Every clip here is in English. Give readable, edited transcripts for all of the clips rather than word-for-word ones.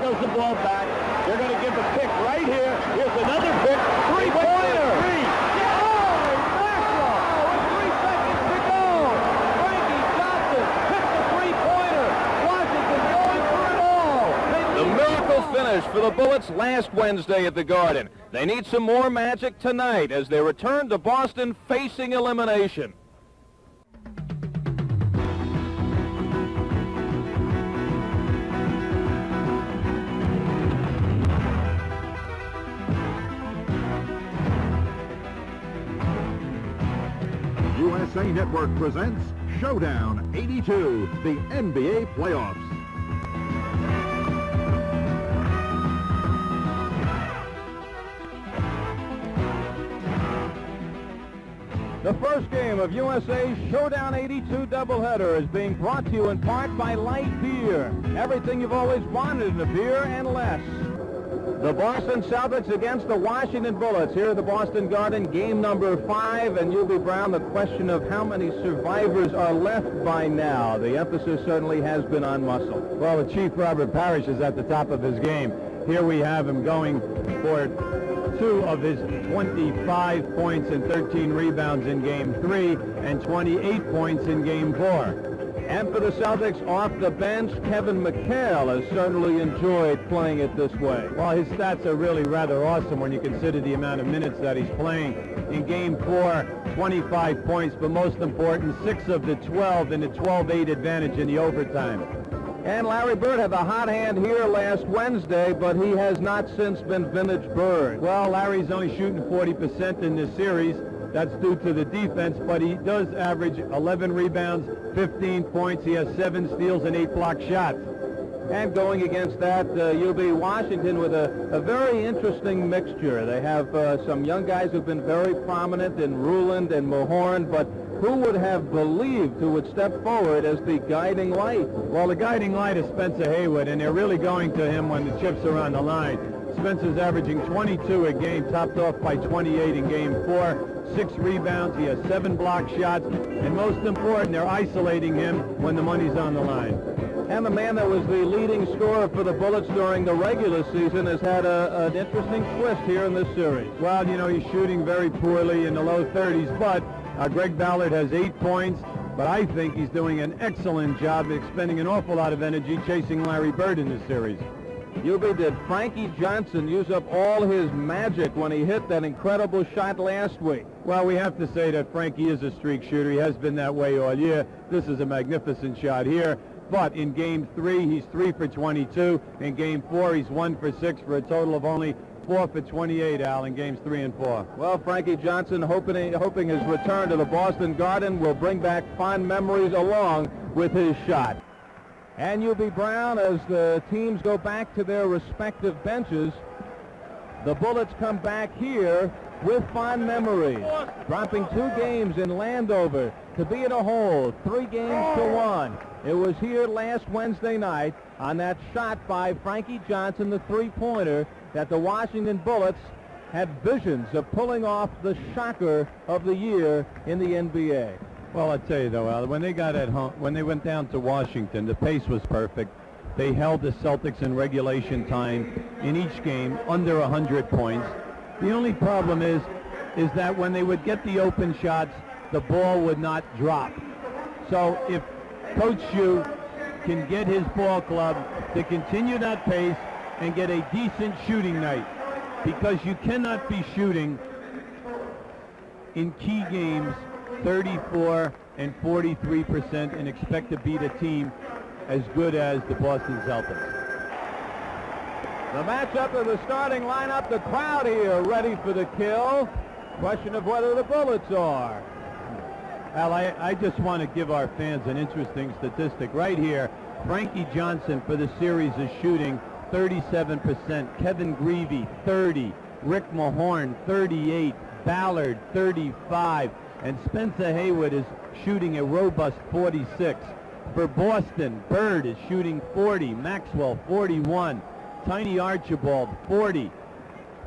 steals the ball back. They're going to give a pick right here. Here's another pick. Three-pointer. Three. Holy mackerel! With 3 seconds to go. Frankie Johnson hits the three-pointer. Washington going for it all. The miracle finish for the Bullets last Wednesday at the Garden. They need some more magic tonight as they return to Boston facing elimination. USA Network presents Showdown 82, the NBA playoffs. The first game of USA's Showdown 82 doubleheader is being brought to you in part by Light Beer. Everything you've always wanted in a beer and less. The Boston Celtics against the Washington Bullets here at the Boston Garden, game number 5. And Hubie Brown, the question of how many survivors are left by now. The emphasis certainly has been on muscle. Well, the Chief Robert Parrish is at the top of his game. Here we have him going for 2 of his 25 points and 13 rebounds in Game 3 and 28 points in Game 4. And for the Celtics, off the bench, Kevin McHale has certainly enjoyed playing it this way. Well, his stats are really rather awesome when you consider the amount of minutes that he's playing. In Game 4, 25 points, but most important, 6 of the 12 in the 12-8 advantage in the overtime. And Larry Bird had the hot hand here last Wednesday, but he has not since been vintage Bird. Well, Larry's only shooting 40% in this series. That's due to the defense, but he does average 11 rebounds, 15 points. He has 7 steals and 8 block shots. And going against that, you'll be Washington with a very interesting mixture. They have some young guys who've been very prominent in Ruland and Mahorn, but who would have believed who would step forward as the guiding light? Well, the guiding light is Spencer Haywood, and they're really going to him when the chips are on the line. Spencer's averaging 22 a game, topped off by 28 in Game 4. 6 rebounds, he has 7 block shots, and most important, they're isolating him when the money's on the line. And the man that was the leading scorer for the Bullets during the regular season has had an interesting twist here in this series. Well, you know, he's shooting very poorly in the low 30s, but Greg Ballard has 8 points, but I think he's doing an excellent job expending an awful lot of energy chasing Larry Bird in this series. Hubie, did Frankie Johnson use up all his magic when he hit that incredible shot last week? Well, we have to say that Frankie is a streak shooter. He has been that way all year. This is a magnificent shot here. But in Game 3, he's 3 for 22. In Game 4, he's 1 for 6 for a total of only 4 for 28, Al, in Games 3 and 4. Well, Frankie Johnson hoping his return to the Boston Garden will bring back fond memories along with his shot. And Hubie Brown, as the teams go back to their respective benches, the Bullets come back here with fond memories, dropping 2 games in Landover to be in a hole, 3 games to 1. It was here last Wednesday night on that shot by Frankie Johnson, the three-pointer, that the Washington Bullets had visions of pulling off the shocker of the year in the NBA. Well, I tell you though, Al, when they got at home, when they went down to Washington, the pace was perfect. They held the Celtics in regulation time in each game under 100 points. The only problem is that when they would get the open shots, the ball would not drop. So if Coach Shue can get his ball club to continue that pace and get a decent shooting night, because you cannot be shooting in key games 34 and 43% and expect to beat a team as good as the Boston Celtics. The matchup of the starting lineup, the crowd here ready for the kill. Question of whether the Bullets are. Al, I just want to give our fans an interesting statistic right here. Frankie Johnson for the series is shooting 37%. Kevin Greavy, 30. Rick Mahorn, 38. Ballard, 35. And Spencer Haywood is shooting a robust 46. For Boston, Bird is shooting 40. Maxwell, 41. Tiny Archibald, 40.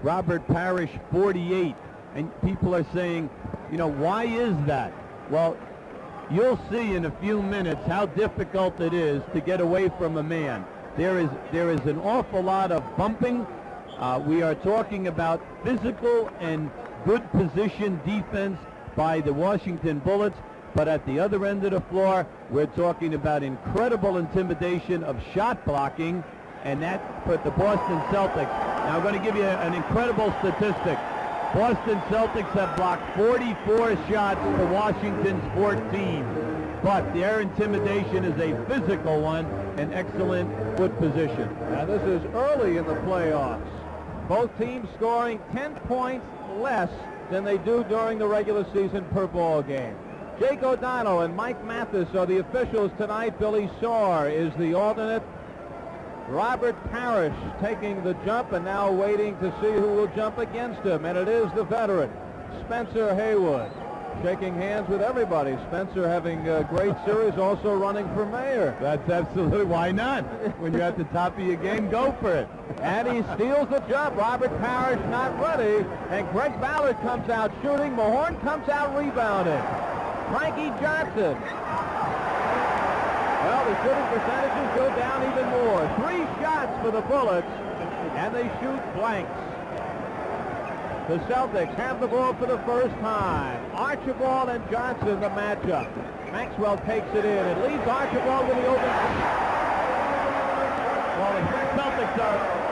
Robert Parrish, 48. And people are saying, you know, why is that? Well, you'll see in a few minutes how difficult it is to get away from a man. There is an awful lot of bumping. We are talking about physical and good position defense by the Washington Bullets, but at the other end of the floor, we're talking about incredible intimidation of shot blocking, and that put the Boston Celtics. Now I'm going to give you an incredible statistic. Boston Celtics have blocked 44 shots for Washington's 14, but their intimidation is a physical one, an excellent foot position. Now this is early in the playoffs. Both teams scoring 10 points less than they do during the regular season per ball game. Jake O'Donnell and Mike Mathis are the officials tonight. Billy Saw is the alternate. Robert Parrish taking the jump and now waiting to see who will jump against him, and it is the veteran, Spencer Haywood. Shaking hands with everybody. Spencer having a great series, also running for mayor. That's absolutely, why not? When you're at the top of your game, go for it. And he steals the jump. Robert Parrish not ready, and Greg Ballard comes out shooting. Mahorn comes out rebounding. Frankie Johnson. Well, the shooting percentages go down even more. 3 shots for the Bullets, and they shoot blanks. The Celtics have the ball for the first time. Archibald and Johnson, the matchup. Maxwell takes it in and leaves Archibald with the open. Well, the Celtics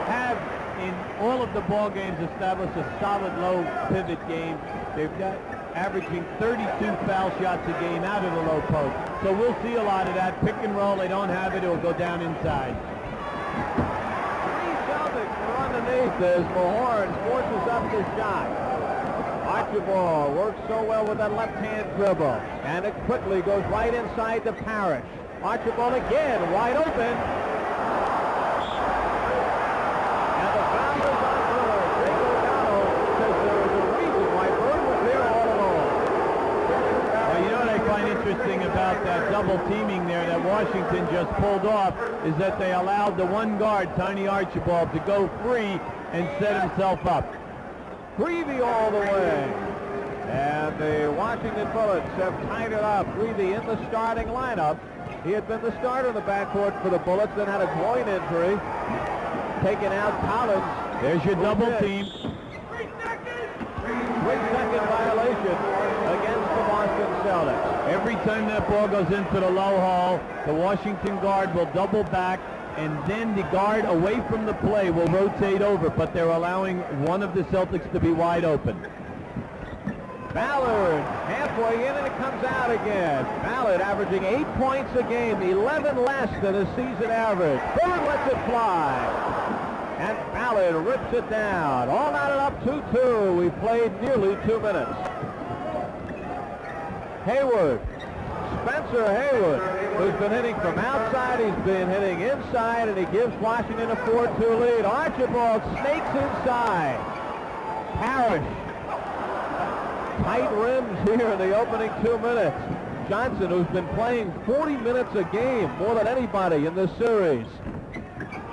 have in all of the ball games established a solid low pivot game. They've got averaging 32 foul shots a game out of the low post. So we'll see a lot of that. Pick and roll, they don't have it, it'll go down inside. Underneath as Mahorn forces up the shot. Archibald works so well with that left-hand dribble, and it quickly goes right inside to Parrish. Archibald again, wide open. And the foul is on Bird. Jake O'Donnell says there is a reason why Bird was there all along. Well, you know what I find interesting about that double teaming there that Washington just pulled off is that they allowed the one guard, Tiny Archibald, to go free and set himself up. Greavy all the way. And the Washington Bullets have tied it up. Greavy in the starting lineup. He had been the starter in the backcourt for the Bullets, then had a groin injury. Taking out Collins. There's your double team. 3-second violation against the Boston Celtics. Every time that ball goes into the low hole, the Washington guard will double back, and then the guard away from the play will rotate over, but they're allowing one of the Celtics to be wide open. Ballard halfway in, and it comes out again. Ballard averaging 8 points a game, 11 less than a season average. Bird lets it fly. And Ballard rips it down. All knotted up 2-2. We played nearly 2 minutes. Haywood. Spencer Haywood, who's been hitting from outside, he's been hitting inside, and he gives Washington a 4-2 lead. Archibald snakes inside. Parrish. Tight rims here in the opening 2 minutes. Johnson, who's been playing 40 minutes a game, more than anybody in this series.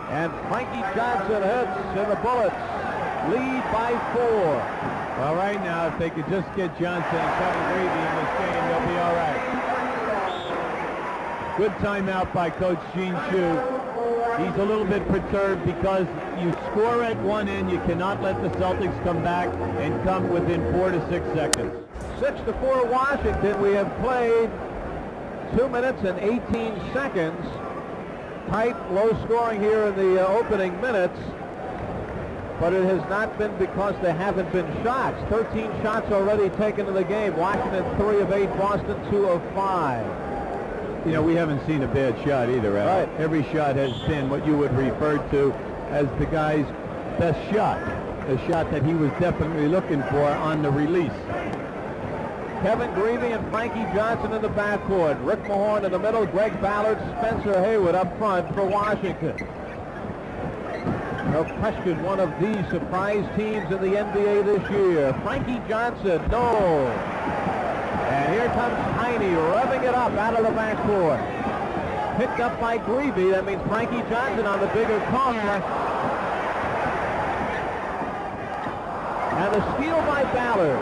And Frankie Johnson hits, and the Bullets lead by 4. Well, right now, if they could just get Johnson and Kevin Greavy in this game, they'll be all right. Good timeout by Coach Gene Shue. He's a little bit perturbed because you score at one end, you cannot let the Celtics come back and come within 4 to 6 seconds. 6-4 Washington. We have played 2 minutes and 18 seconds. Tight, low scoring here in the opening minutes, but it has not been because there haven't been shots. 13 shots already taken in the game. Washington 3 of 8, Boston 2 of 5. You know, we haven't seen a bad shot either, Al. Right. Every shot has been what you would refer to as the guy's best shot, a shot that he was definitely looking for on the release. Kevin Greavy and Frankie Johnson in the backcourt. Rick Mahorn in the middle. Greg Ballard, Spencer Haywood up front for Washington. No question, one of the surprise teams in the NBA this year. Frankie Johnson, no. And here comes Tiny, revving it up out of the backcourt. Picked up by Greavy. That means Frankie Johnson on the bigger corner. And a steal by Ballard.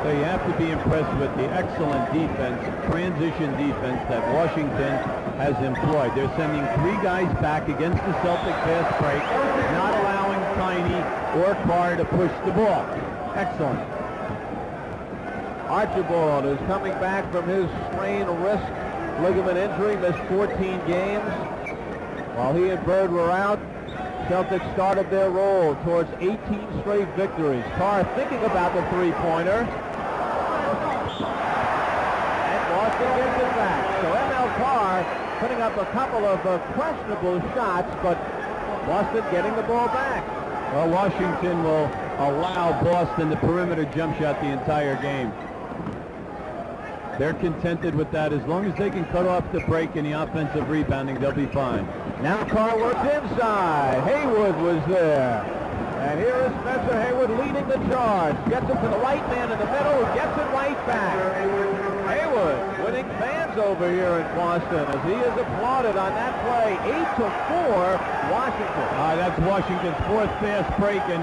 So you have to be impressed with the excellent defense, transition defense that Washington has employed. They're sending 3 guys back against the Celtic fast break, not allowing Tiny or Carr to push the ball. Excellent. Archibald is coming back from his strained wrist ligament injury, missed 14 games. While he and Bird were out, Celtics started their roll towards 18 straight victories. Carr thinking about the three-pointer. And Boston gets it back. So M.L. Carr putting up a couple of questionable shots, but Boston getting the ball back. Well, Washington will allow Boston the perimeter jump shot the entire game. They're contented with that. As long as they can cut off the break in the offensive rebounding, they'll be fine. Now Carr works inside. Haywood was there. And here is Spencer Haywood leading the charge. Gets it to the white man in the middle, gets it right back. Haywood winning fans over here in Boston as he is applauded on that play. 8-4, Washington. That's Washington's 4th fast break in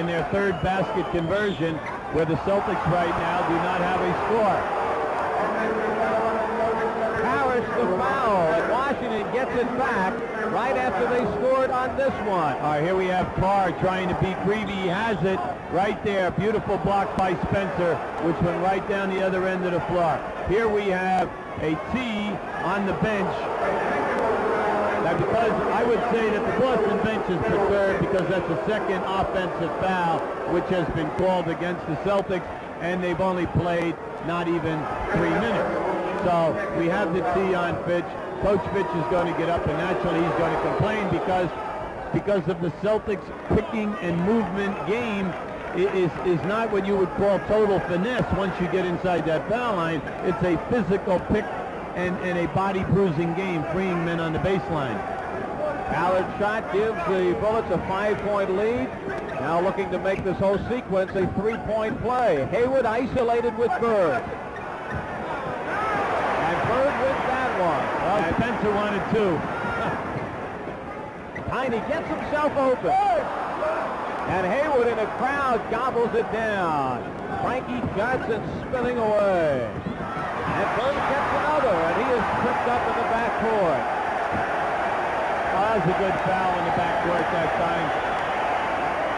their 3rd basket conversion, where the Celtics right now do not have a score. Parrish the foul, and Washington gets it back right after they scored on this one. All right, here we have Carr trying to beat Creevy. He has it right there. Beautiful block by Spencer, which went right down the other end of the floor. Here we have a T on the bench. Now, because I would say that the Boston bench is preferred because that's the 2nd offensive foul which has been called against the Celtics, and they've only played not even 3 minutes. So we have the T on Fitch. Coach Fitch is going to get up, and naturally he's going to complain because of the Celtics picking and movement game is not what you would call total finesse once you get inside that foul line. It's a physical pick and a body bruising game, freeing men on the baseline. Ballard's shot gives the Bullets a 5-point lead. Now looking to make this whole sequence a 3-point play. Haywood isolated with Bird. And Bird wins that one. Well, Spencer wanted 2. Tiny gets himself open. And Haywood in the crowd gobbles it down. Frankie Johnson spinning away. And Bird gets another, and he is tripped up in the backcourt. Oh, that was a good foul in the backcourt that time.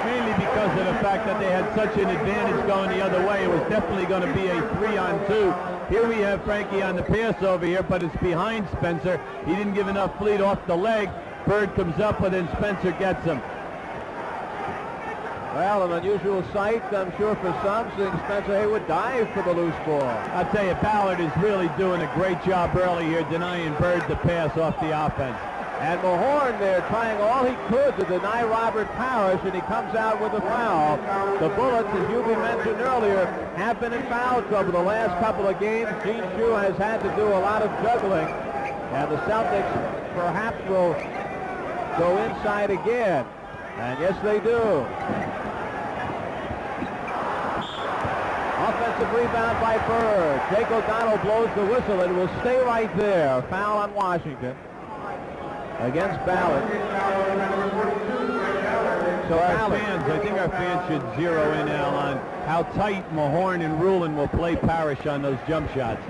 Mainly because of the fact that they had such an advantage going the other way. It was definitely going to be a 3-on-2. Here we have Frankie on the pass over here, but it's behind Spencer. He didn't give enough fleet off the leg. Bird comes up with it, and Spencer gets him. Well, an unusual sight, I'm sure, for some, seeing Spencer Haywood dive for the loose ball. I'll tell you, Ballard is really doing a great job early here, denying Bird the pass off the offense. And Mahorn there trying all he could to deny Robert Parrish, and he comes out with a foul. The Bullets, as you mentioned earlier, have been in foul trouble the last couple of games. Gene Shue has had to do a lot of juggling, and the Celtics perhaps will go inside again. And yes, they do. Offensive rebound by Bird. Jake O'Donnell blows the whistle. It will stay right there. Foul on Washington against Ballard. So I think our fans should zero in now on how tight Mahorn and Rulin will play Parrish on those jump shots.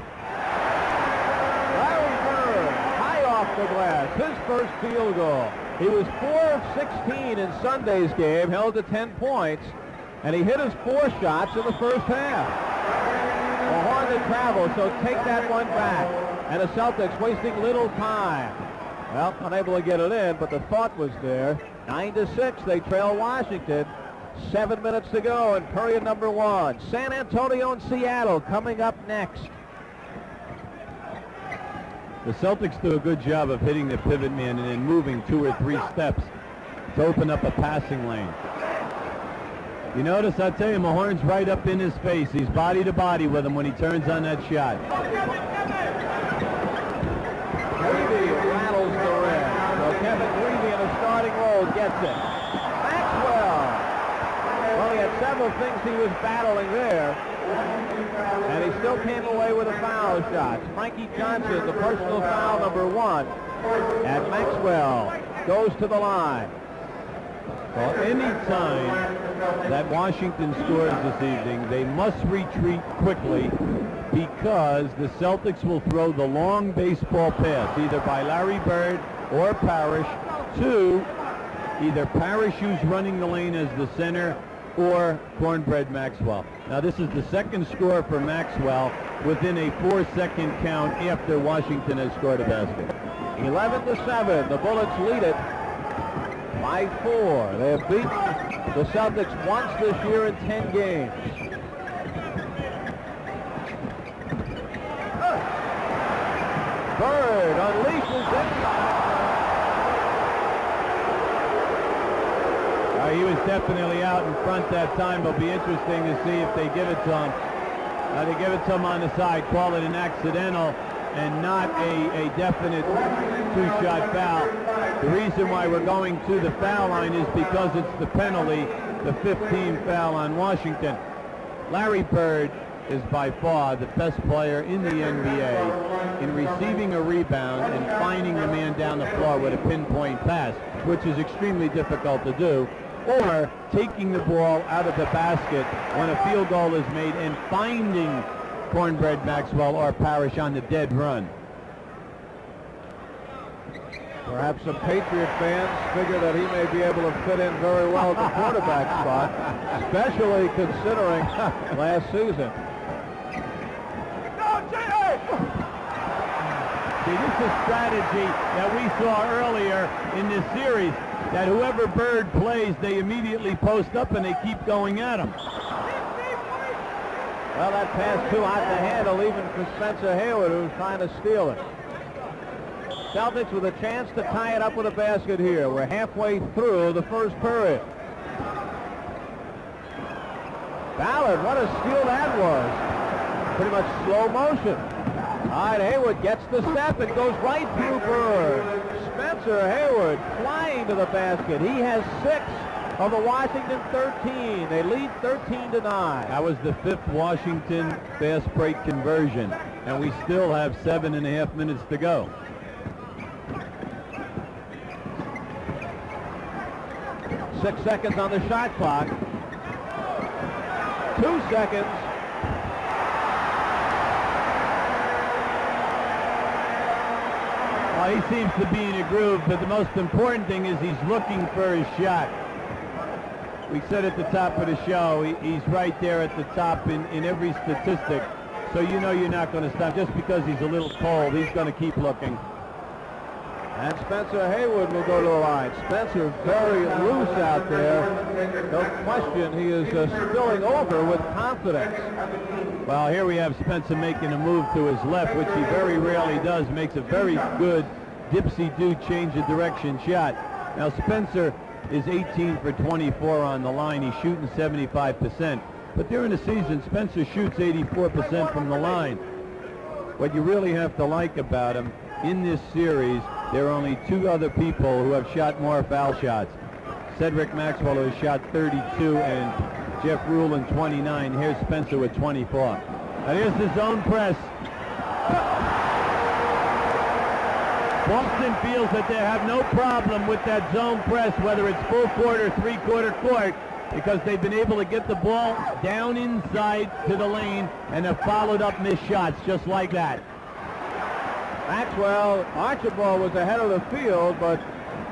Larry Bird, high off the glass, his first field goal. He was 4 of 16 in Sunday's game, held to 10 points, and he hit his 4 shots in the first half. Mahorn to travel, so take that one back. And the Celtics wasting little time. Well, unable to get it in, but the thought was there. 9-6, they trail Washington. 7 minutes to go in period number 1. San Antonio and Seattle coming up next. The Celtics do a good job of hitting the pivot man and then moving 2 or 3 steps to open up a passing lane. You notice, I'll tell you, Mahorn's right up in his face. He's body to body with him when he turns on that shot. Creevy rattles the rim. So Kevin Creevy in a starting role gets it. Maxwell. Well, he had several things he was battling there. And he still came away with a foul shot. Frankie Johnson, the personal foul number 1. And Maxwell goes to the line. Well, any time that Washington scores this evening, they must retreat quickly because the Celtics will throw the long baseball pass, either by Larry Bird or Parrish, to either Parrish, who's running the lane as the center, or Cornbread Maxwell. Now, this is the second score for Maxwell within a 4-second count after Washington has scored a basket. 11-7. The Bullets lead it by 4. They have beaten the Celtics once this year in 10 games. Bird unleashes it. He was definitely out in front that time. It'll be interesting to see if they give it to him. They give it to him on the side, call it an accidental and not a definite two-shot foul. The reason why we're going to the foul line is because it's the penalty, the 15th foul on Washington. Larry Bird is by far the best player in the NBA in receiving a rebound and finding the man down the floor with a pinpoint pass, which is extremely difficult to do, or taking the ball out of the basket when a field goal is made and finding Cornbread Maxwell or Parrish on the dead run. Perhaps some Patriot fans figure that he may be able to fit in very well at the quarterback spot, especially considering last season. See, this is strategy that we saw earlier in this series, that whoever Bird plays, they immediately post up and they keep going at him. Well, that pass too hot to handle even for Spencer Hayward, who's trying to steal it. Celtics with a chance to tie it up with a basket here. We're halfway through the first period. Ballard, what a steal that was. Pretty much slow motion. All right, Hayward gets the step and goes right through Bird. Spencer Hayward flying to the basket. He has 6 of the Washington 13. They lead 13-9. That was the 5th Washington fast break conversion, and we still have 7.5 minutes to go. Six seconds on the shot clock. 2 seconds. Well, he seems to be in a groove, but the most important thing is he's looking for his shot. We said at the top of the show, he's right there at the top in every statistic. So you know you're not going to stop. Just because he's a little cold, he's going to keep looking. And Spencer Hayward will go to the line. Spencer very loose out there. No question, he is spilling over with confidence. Well, here we have Spencer making a move to his left, which he very rarely does. Makes a very good dipsy-do change of direction shot. Now Spencer is 18 for 24 on the line. He's shooting 75%. But during the season, Spencer shoots 84% from the line. What you really have to like about him, in this series, there are only 2 other people who have shot more foul shots. Cedric Maxwell, who has shot 32, and Jeff Rulin, 29. Here's Spencer with 24. Now here's the zone press. Boston feels that they have no problem with that zone press, whether it's full court or three-quarter court, because they've been able to get the ball down inside to the lane and have followed up missed shots just like that. Maxwell, Archibald was ahead of the field, but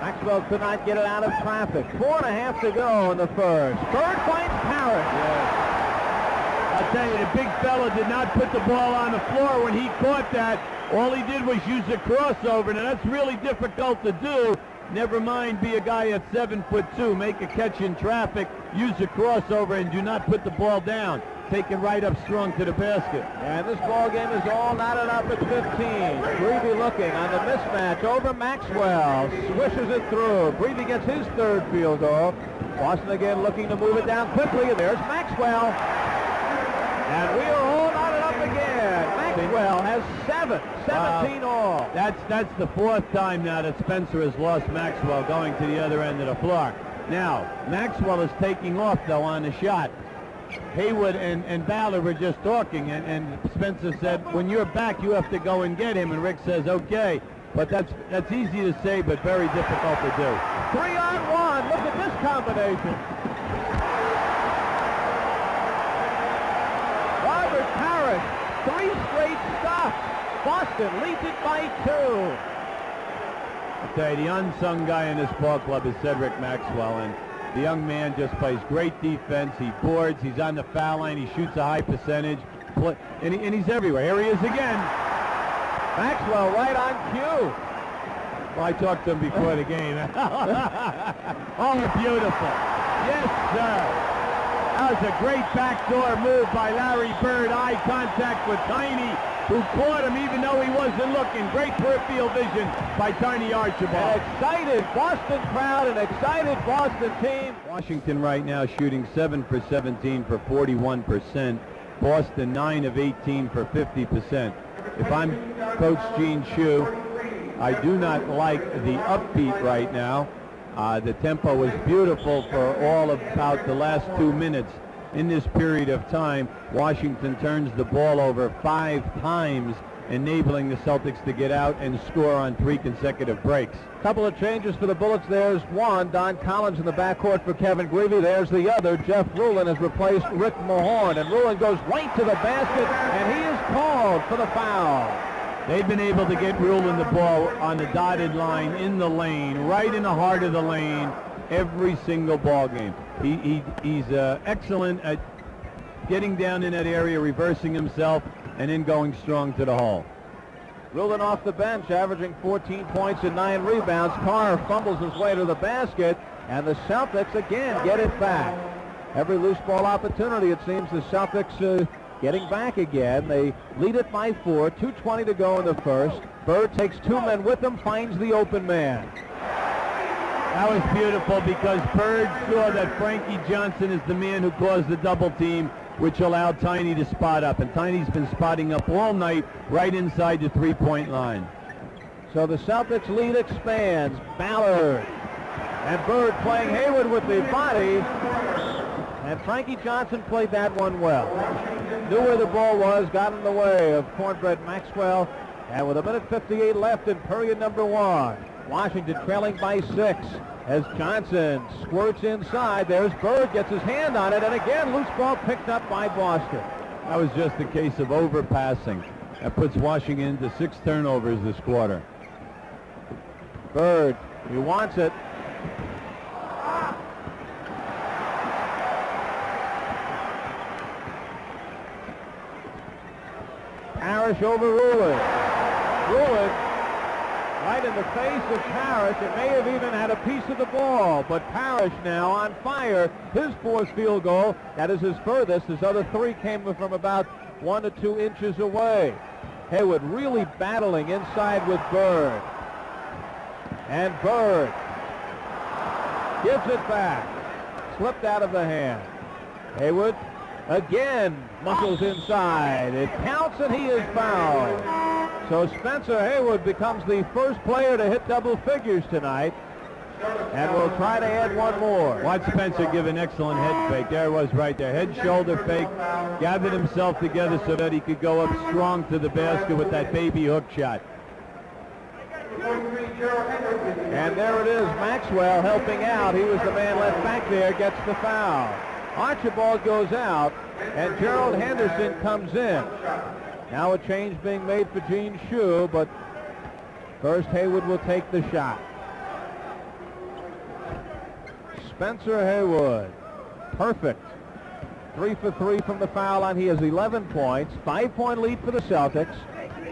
Maxwell could not get it out of traffic. 4.5 to go in the first. Bird finds Parrish. Yes. I'll tell you, the big fella did not put the ball on the floor when he caught that. All he did was use a crossover. Now that's really difficult to do. Never mind be a guy at 7'2", make a catch in traffic, use a crossover, and do not put the ball down. Take it right up strong to the basket. And this ball game is all knotted up at 15. Breedy looking on the mismatch over Maxwell. Swishes it through. Breedy gets his 3rd field goal. Boston again looking to move it down quickly, and there's Maxwell. And we are all knotted up again. Maxwell has 17 all. That's the 4th time now that Spencer has lost Maxwell going to the other end of the floor. Now, Maxwell is taking off, though, on the shot. Hayward and Ballard were just talking, and Spencer said, when you're back, you have to go and get him. And Rick says, okay. But that's easy to say, but very difficult to do. 3-on-1. Look at this combination. Robert Parrish, 3 straight stops. Boston leads it by 2. I'll tell you, the unsung guy in this ball club is Cedric Maxwell, and the young man just plays great defense. He boards, he's on the foul line, he shoots a high percentage, and he's everywhere. Here he is again. Maxwell right on cue. Well, I talked to him before the game. Oh, beautiful. Yes, sir. That was a great backdoor move by Larry Bird. Eye contact with Tiny, who caught him even though he wasn't looking. Great peripheral vision by Tiny Archibald. An excited Boston crowd, an excited Boston team. Washington right now shooting 7 for 17 for 41%. Boston 9 of 18 for 50%. If I'm Coach Gene Shue, I do not like the upbeat right now. The tempo was beautiful for all about the last 2 minutes. In this period of time, Washington turns the ball over 5 times, enabling the Celtics to get out and score on 3 consecutive breaks. Couple of changes for the Bullets. There's one, Don Collins in the backcourt for Kevin Greavy. There's the other, Jeff Rulin has replaced Rick Mahorn, and Rulin goes right to the basket, and he is called for the foul. They've been able to get Rulin the ball on the dotted line in the lane, right in the heart of the lane, every single ball game. He's excellent at getting down in that area, reversing himself, and then going strong to the hole. Rulin off the bench, averaging 14 points and 9 rebounds. Carr fumbles his way to the basket, and the Celtics again get it back. Every loose ball opportunity, it seems the Celtics getting back again. They lead it by 4, 2:20 to go in the first. Bird takes 2 men with him, finds the open man. That was beautiful because Bird saw that Frankie Johnson is the man who caused the double team, which allowed Tiny to spot up. And Tiny's been spotting up all night right inside the 3-point line. So the Celtics lead expands. Ballard and Bird playing Hayward with the body. And Frankie Johnson played that one well. Knew where the ball was, got in the way of Cornbread Maxwell. And with 1:58 left in period number 1, Washington trailing by 6 as Johnson squirts inside. There's Bird, gets his hand on it, and again, loose ball picked up by Boston. That was just a case of overpassing. That puts Washington into 6 turnovers this quarter. Bird, he wants it. Parrish over Rulin. Rulin right in the face of Parrish. It may have even had a piece of the ball, but Parrish now on fire. His 4th field goal, that is his furthest. His other 3 came from about 1 to 2 inches away. Hayward really battling inside with Bird. And Bird gives it back. Slipped out of the hand. Hayward again muscles inside. It counts and he is fouled. So Spencer Hayward becomes the first player to hit double figures tonight. And we'll try to add one more. Watch Spencer give an excellent head fake. There it was right there. Head shoulder fake. Gathered himself together so that he could go up strong to the basket with that baby hook shot. And there it is. Maxwell helping out. He was the man left back there. Gets the foul. Archibald goes out, and Gerald Henderson comes in. Now a change being made for Gene Shue, but first Hayward will take the shot. Spencer Hayward, perfect. 3 for 3 from the foul line. He has 11 points, 5-point lead for the Celtics.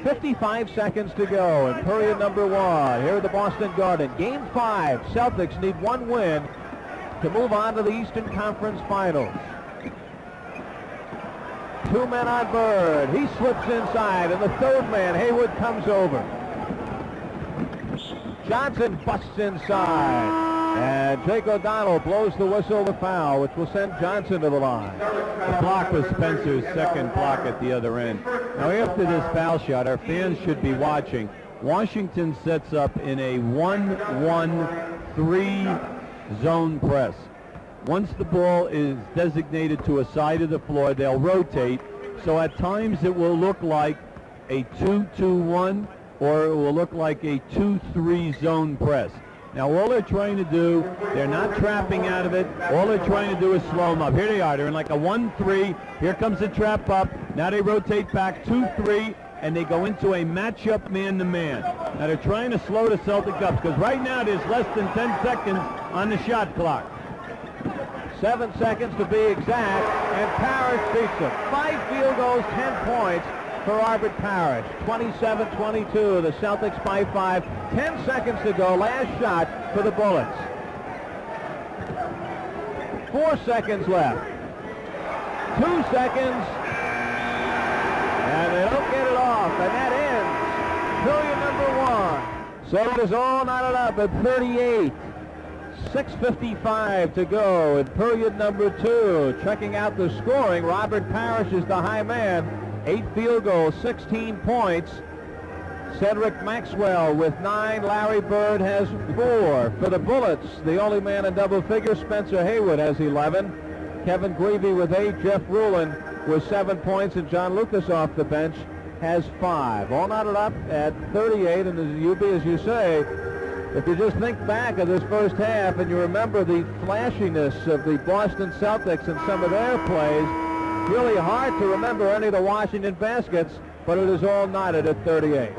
55 seconds to go in period number 1 here at the Boston Garden. Game 5, Celtics need 1 win to move on to the Eastern Conference Finals. 2 men on Bird. He slips inside, and the 3rd man, Hayward, comes over. Johnson busts inside. And Jake O'Donnell blows the whistle, the foul, which will send Johnson to the line. The block was Spencer's 2nd block at the other end. Now after this foul shot, our fans should be watching. Washington sets up in a 1-1-3 zone press. Once the ball is designated to a side of the floor, they'll rotate. So at times it will look like a 2-2-1, or it will look like a 2-3 zone press. Now, all they're trying to do, they're not trapping out of it. All they're trying to do is slow them up. Here they are. They're in like a 1-3. Here comes the trap up. Now they rotate back 2-3, and they go into a matchup man-to-man. Now they're trying to slow the Celtic up because right now there's less than 10 seconds on the shot clock. 7 seconds to be exact, and Parrish beats it. 5 field goals, 10 points for Robert Parrish. 27-22, the Celtics by 5. 10 seconds to go, last shot for the Bullets. 4 seconds left. 2 seconds, and they don't get it off, and that ends period number 1. So it is all knotted up at 38. 6:55 to go in period number 2. Checking out the scoring, Robert Parrish is the high man. 8 field goals, 16 points. Cedric Maxwell with 9. Larry Bird has 4. For the Bullets, the only man in double figures, Spencer Haywood has 11. Kevin Greavy with 8. Jeff Rulin with 7 points. And John Lucas off the bench has 5. All knotted up at 38. And as you say, if you just think back of this first half and you remember the flashiness of the Boston Celtics and some of their plays, really hard to remember any of the Washington baskets, but it is all knotted at 38.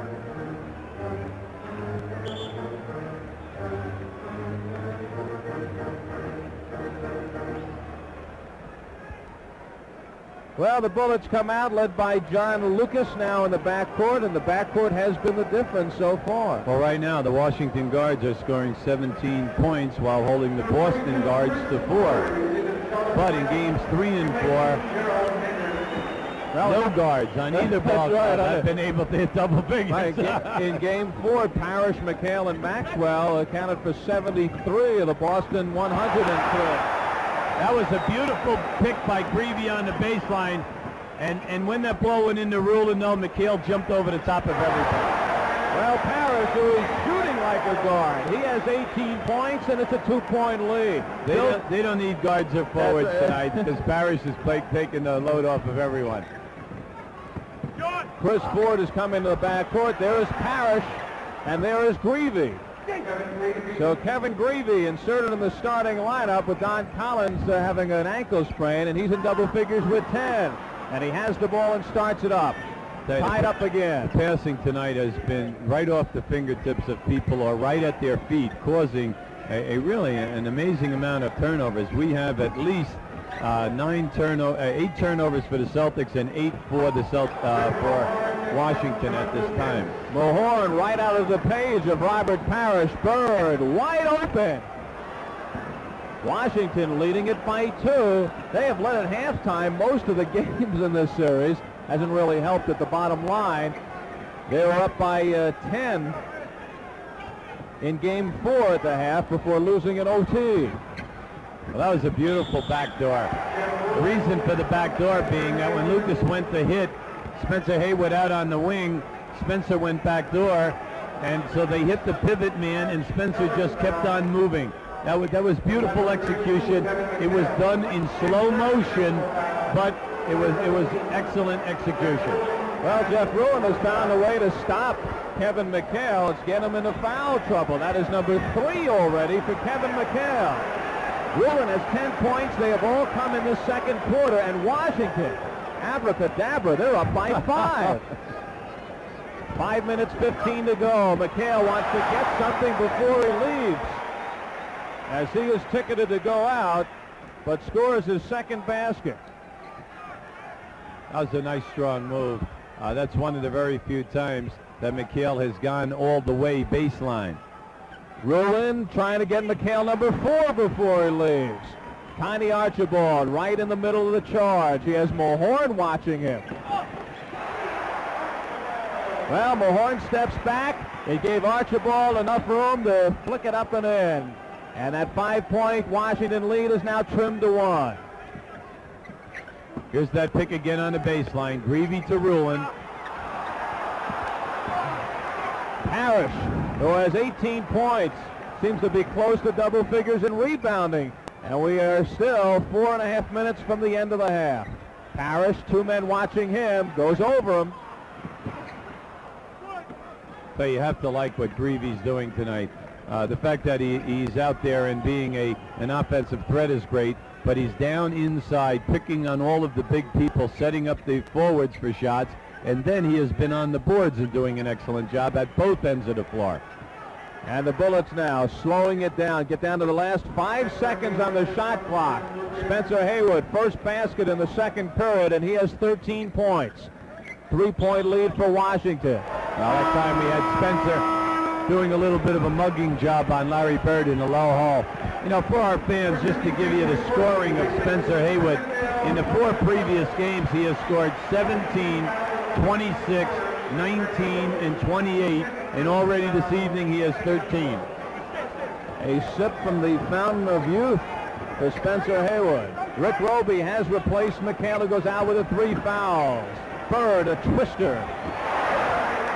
Well, the Bullets come out led by John Lucas now in the backcourt, and the backcourt has been the difference so far. Well, right now the Washington guards are scoring 17 points while holding the Boston guards to 4. But in games 3 and 4, no guards on either ball club have been able to hit double figures. In game 4, Parrish, McHale, and Maxwell accounted for 73 of the Boston 103. That was a beautiful pick by Greavy on the baseline, and when that ball went into Rulin, though, McHale jumped over the top of everybody. Well, Parrish, who is shooting like a guard, he has 18 points, and it's a 2-point lead. They don't need guards or forwards tonight because Parrish is taking the load off of everyone. Chris Ford has come into the backcourt. There is Parrish, and there is Greavy. So Kevin Greavy inserted in the starting lineup with Don Collins having an ankle sprain, and he's in double figures with 10. And he has the ball and starts it up. Tied up again. Passing tonight has been right off the fingertips of people or right at their feet, causing really an amazing amount of turnovers. We have at least 8 turnovers for the Celtics and 8 for the for Washington at this time. Mahorn right out of the page of Robert Parrish. Bird wide open. Washington leading it by 2. They have led at halftime most of the games in this series. Hasn't really helped at the bottom line. They were up by 10 in game 4 at the half before losing in OT. Well, that was a beautiful backdoor. The reason for the backdoor being that when Lucas went to hit Spencer Haywood out on the wing, Spencer went backdoor, and so they hit the pivot man, and Spencer just kept on moving. That was beautiful execution. It was done in slow motion, but it was excellent execution. Well, Jeff Rulin has found a way to stop Kevin McHale. It's getting him into foul trouble. That is number 3 already for Kevin McHale. Rulin has 10 points. They have all come in the second quarter, and Washington, abracadabra, they're up by 5. 5 minutes 15 to go. McHale wants to get something before he leaves, as he is ticketed to go out, but scores his second basket. That was a nice strong move. That's one of the very few times that McHale has gone all the way baseline. Rulin trying to get McHale number 4 before he leaves. Tiny Archibald right in the middle of the charge. He has Mahorn watching him. Well, Mahorn steps back. It gave Archibald enough room to flick it up and in. And that 5-point Washington lead is now trimmed to 1. Here's that pick again on the baseline. Greavy to Rulin. Parrish, who has 18 points, seems to be close to double figures in rebounding. And we are still 4.5 minutes from the end of the half. Parrish, 2 men watching him, goes over him. So you have to like what Greavy's doing tonight. The fact that he's out there and being an offensive threat is great, but he's down inside, picking on all of the big people, setting up the forwards for shots, and then he has been on the boards and doing an excellent job at both ends of the floor. And the Bullets now slowing it down, get down to the last 5 seconds on the shot clock. Spencer Haywood, first basket in the second period, and he has 13 points. 3-point lead for Washington. Well, that time we had Spencer doing a little bit of a mugging job on Larry Bird in the low hole. You know, for our fans, just to give you the scoring of Spencer Haywood, in the 4 previous games, he has scored 17, 26, 19, and 28, and already this evening he has 13. A sip from the fountain of youth for Spencer Haywood. Rick Roby has replaced McHale, who goes out with the 3 fouls. Bird, a twister.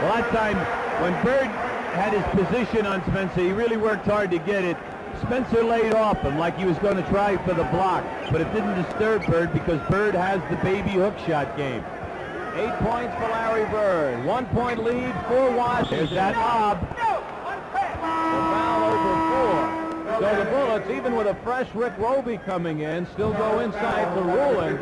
Well, that time, when Bird had his position on Spencer, he really worked hard to get it. Spencer laid off him like he was going to try for the block, but it didn't disturb Bird because Bird has the baby hook shot game. 8 points for Larry Bird. 1-point lead for Washington. There's that lob. The foul over 4. So the Bullets, even with a fresh Rick Roby coming in, still go inside to Rulin.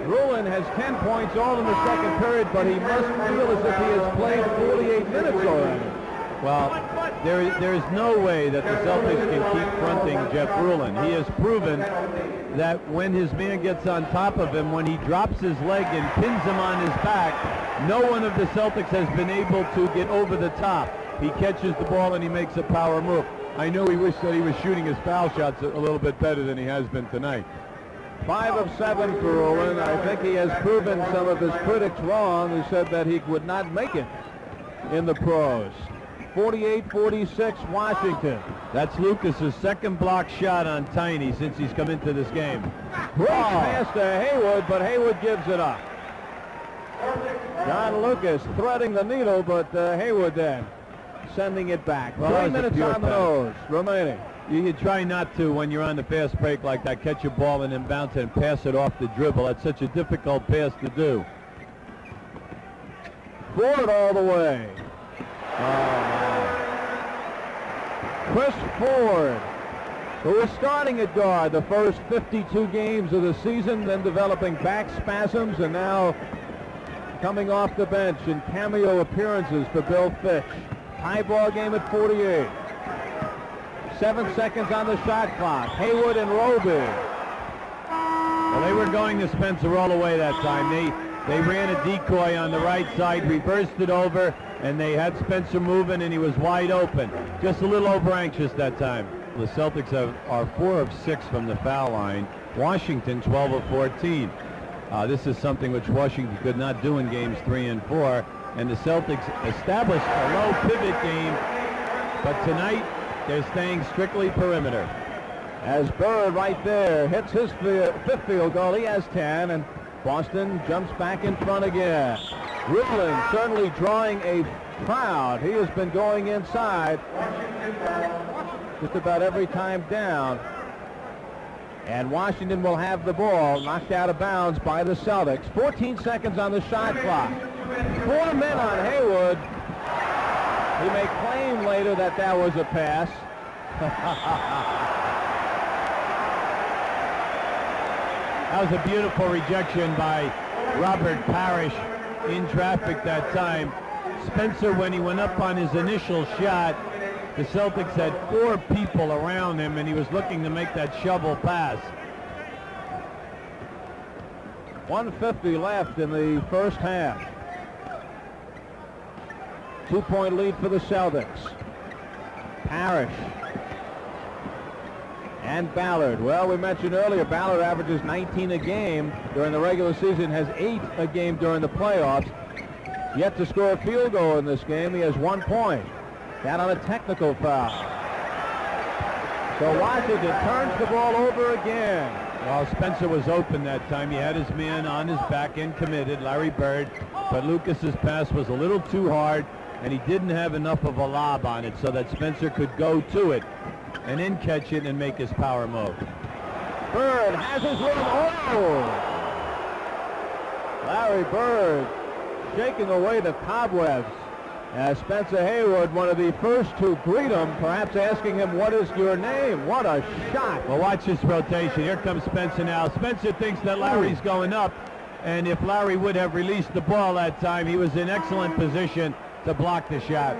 Rulin has 10 points all in the second period, but he must feel as if he has played 48 minutes already. Well, there is no way that the Celtics can keep fronting Jeff Rulin. He has proven that when his man gets on top of him, when he drops his leg and pins him on his back, no one of the Celtics has been able to get over the top. He catches the ball and he makes a power move. I know he wished that he was shooting his foul shots a little bit better than he has been tonight. 5 of 7 for Rulin. I think he has proven some of his critics wrong who said that he would not make it in the pros. 48-46 Washington. That's Lucas's second block shot on Tiny since he's come into this game. Great pass to Haywood, but Haywood gives it up. John Lucas threading the needle, but Haywood then sending it back. Well, 3 minutes on the nose remaining. You try not to, when you're on the fast break like that, catch a ball and then bounce it and pass it off the dribble. That's such a difficult pass to do. Ford all the way. Oh, man. Chris Ford, who was starting at guard the first 52 games of the season, then developing back spasms, and now coming off the bench in cameo appearances for Bill Fitch. Tie ball game at 48. 7 seconds on the shot clock. Haywood and Roby. Well, they were going to Spencer all the way that time. They ran a decoy on the right side, reversed it over, and they had Spencer moving, and he was wide open. Just a little over-anxious that time. The Celtics are 4 of 6 from the foul line. Washington 12 of 14. This is something which Washington could not do in games 3 and 4. And the Celtics established a low pivot game, but tonight they're staying strictly perimeter. As Bird right there hits his 5th field goal, he has 10, and Boston jumps back in front again. Rulin certainly drawing a crowd. He has been going inside just about every time down. And Washington will have the ball knocked out of bounds by the Celtics. 14 seconds on the shot clock. 4 men on Haywood. He may claim later that that was a pass. That was a beautiful rejection by Robert Parrish in traffic that time. Spencer, when he went up on his initial shot, the Celtics had 4 people around him, and he was looking to make that shovel pass. 1:50 left in the first half. 2-point lead for the Celtics. Parrish and Ballard. Well, we mentioned earlier, Ballard averages 19 a game during the regular season, has 8 a game during the playoffs. Yet to score a field goal in this game. He has 1 point. That on a technical foul. So Washington turns the ball over again. Well, Spencer was open that time. He had his man on his back and committed, Larry Bird, but Lucas's pass was a little too hard, and he didn't have enough of a lob on it so that Spencer could go to it and then catch it and make his power move. Bird has his run. Oh! Larry Bird shaking away the cobwebs Spencer Haywood, one of the first to greet him, perhaps asking him, what is your name? What a shot. Well, watch this rotation. Here comes Spencer now. Spencer thinks that Larry's going up, and if Larry would have released the ball that time, he was in excellent position to block the shot.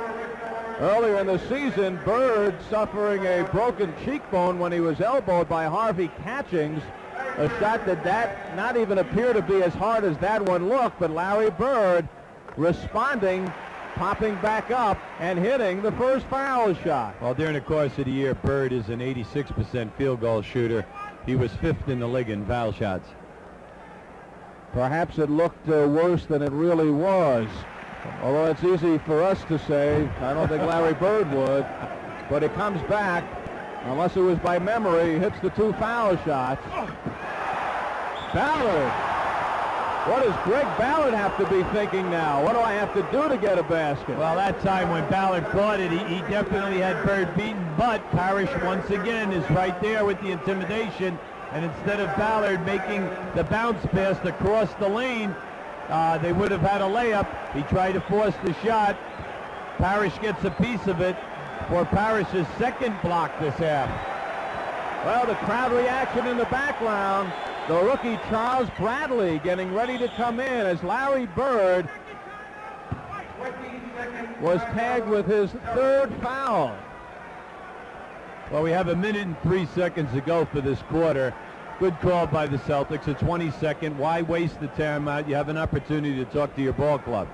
Earlier in the season, Bird suffering a broken cheekbone when he was elbowed by Harvey Catchings. A shot that not even appear to be as hard as that one looked, but Larry Bird responding, popping back up and hitting the first foul shot. Well, during the course of the year, Bird is an 86% field goal shooter. He was 5th in the league in foul shots. Perhaps it looked worse than it really was. Although it's easy for us to say, I don't think Larry Bird would. But it comes back, unless it was by memory, he hits the 2 foul shots. Ballard. What does Greg Ballard have to be thinking now? What do I have to do to get a basket? Well, that time when Ballard caught it, he definitely had Bird beaten, but Parrish once again is right there with the intimidation, and instead of Ballard making the bounce pass across the lane, they would have had a layup. He tried to force the shot. Parrish gets a piece of it for Parrish's second block this half. Well, the crowd reaction in the background. The rookie Charles Bradley getting ready to come in as Larry Bird was tagged with his 3rd foul. Well, we have 1 minute and 3 seconds to go for this quarter. Good call by the Celtics. A 22nd. Why waste the timeout? You have an opportunity to talk to your ball club.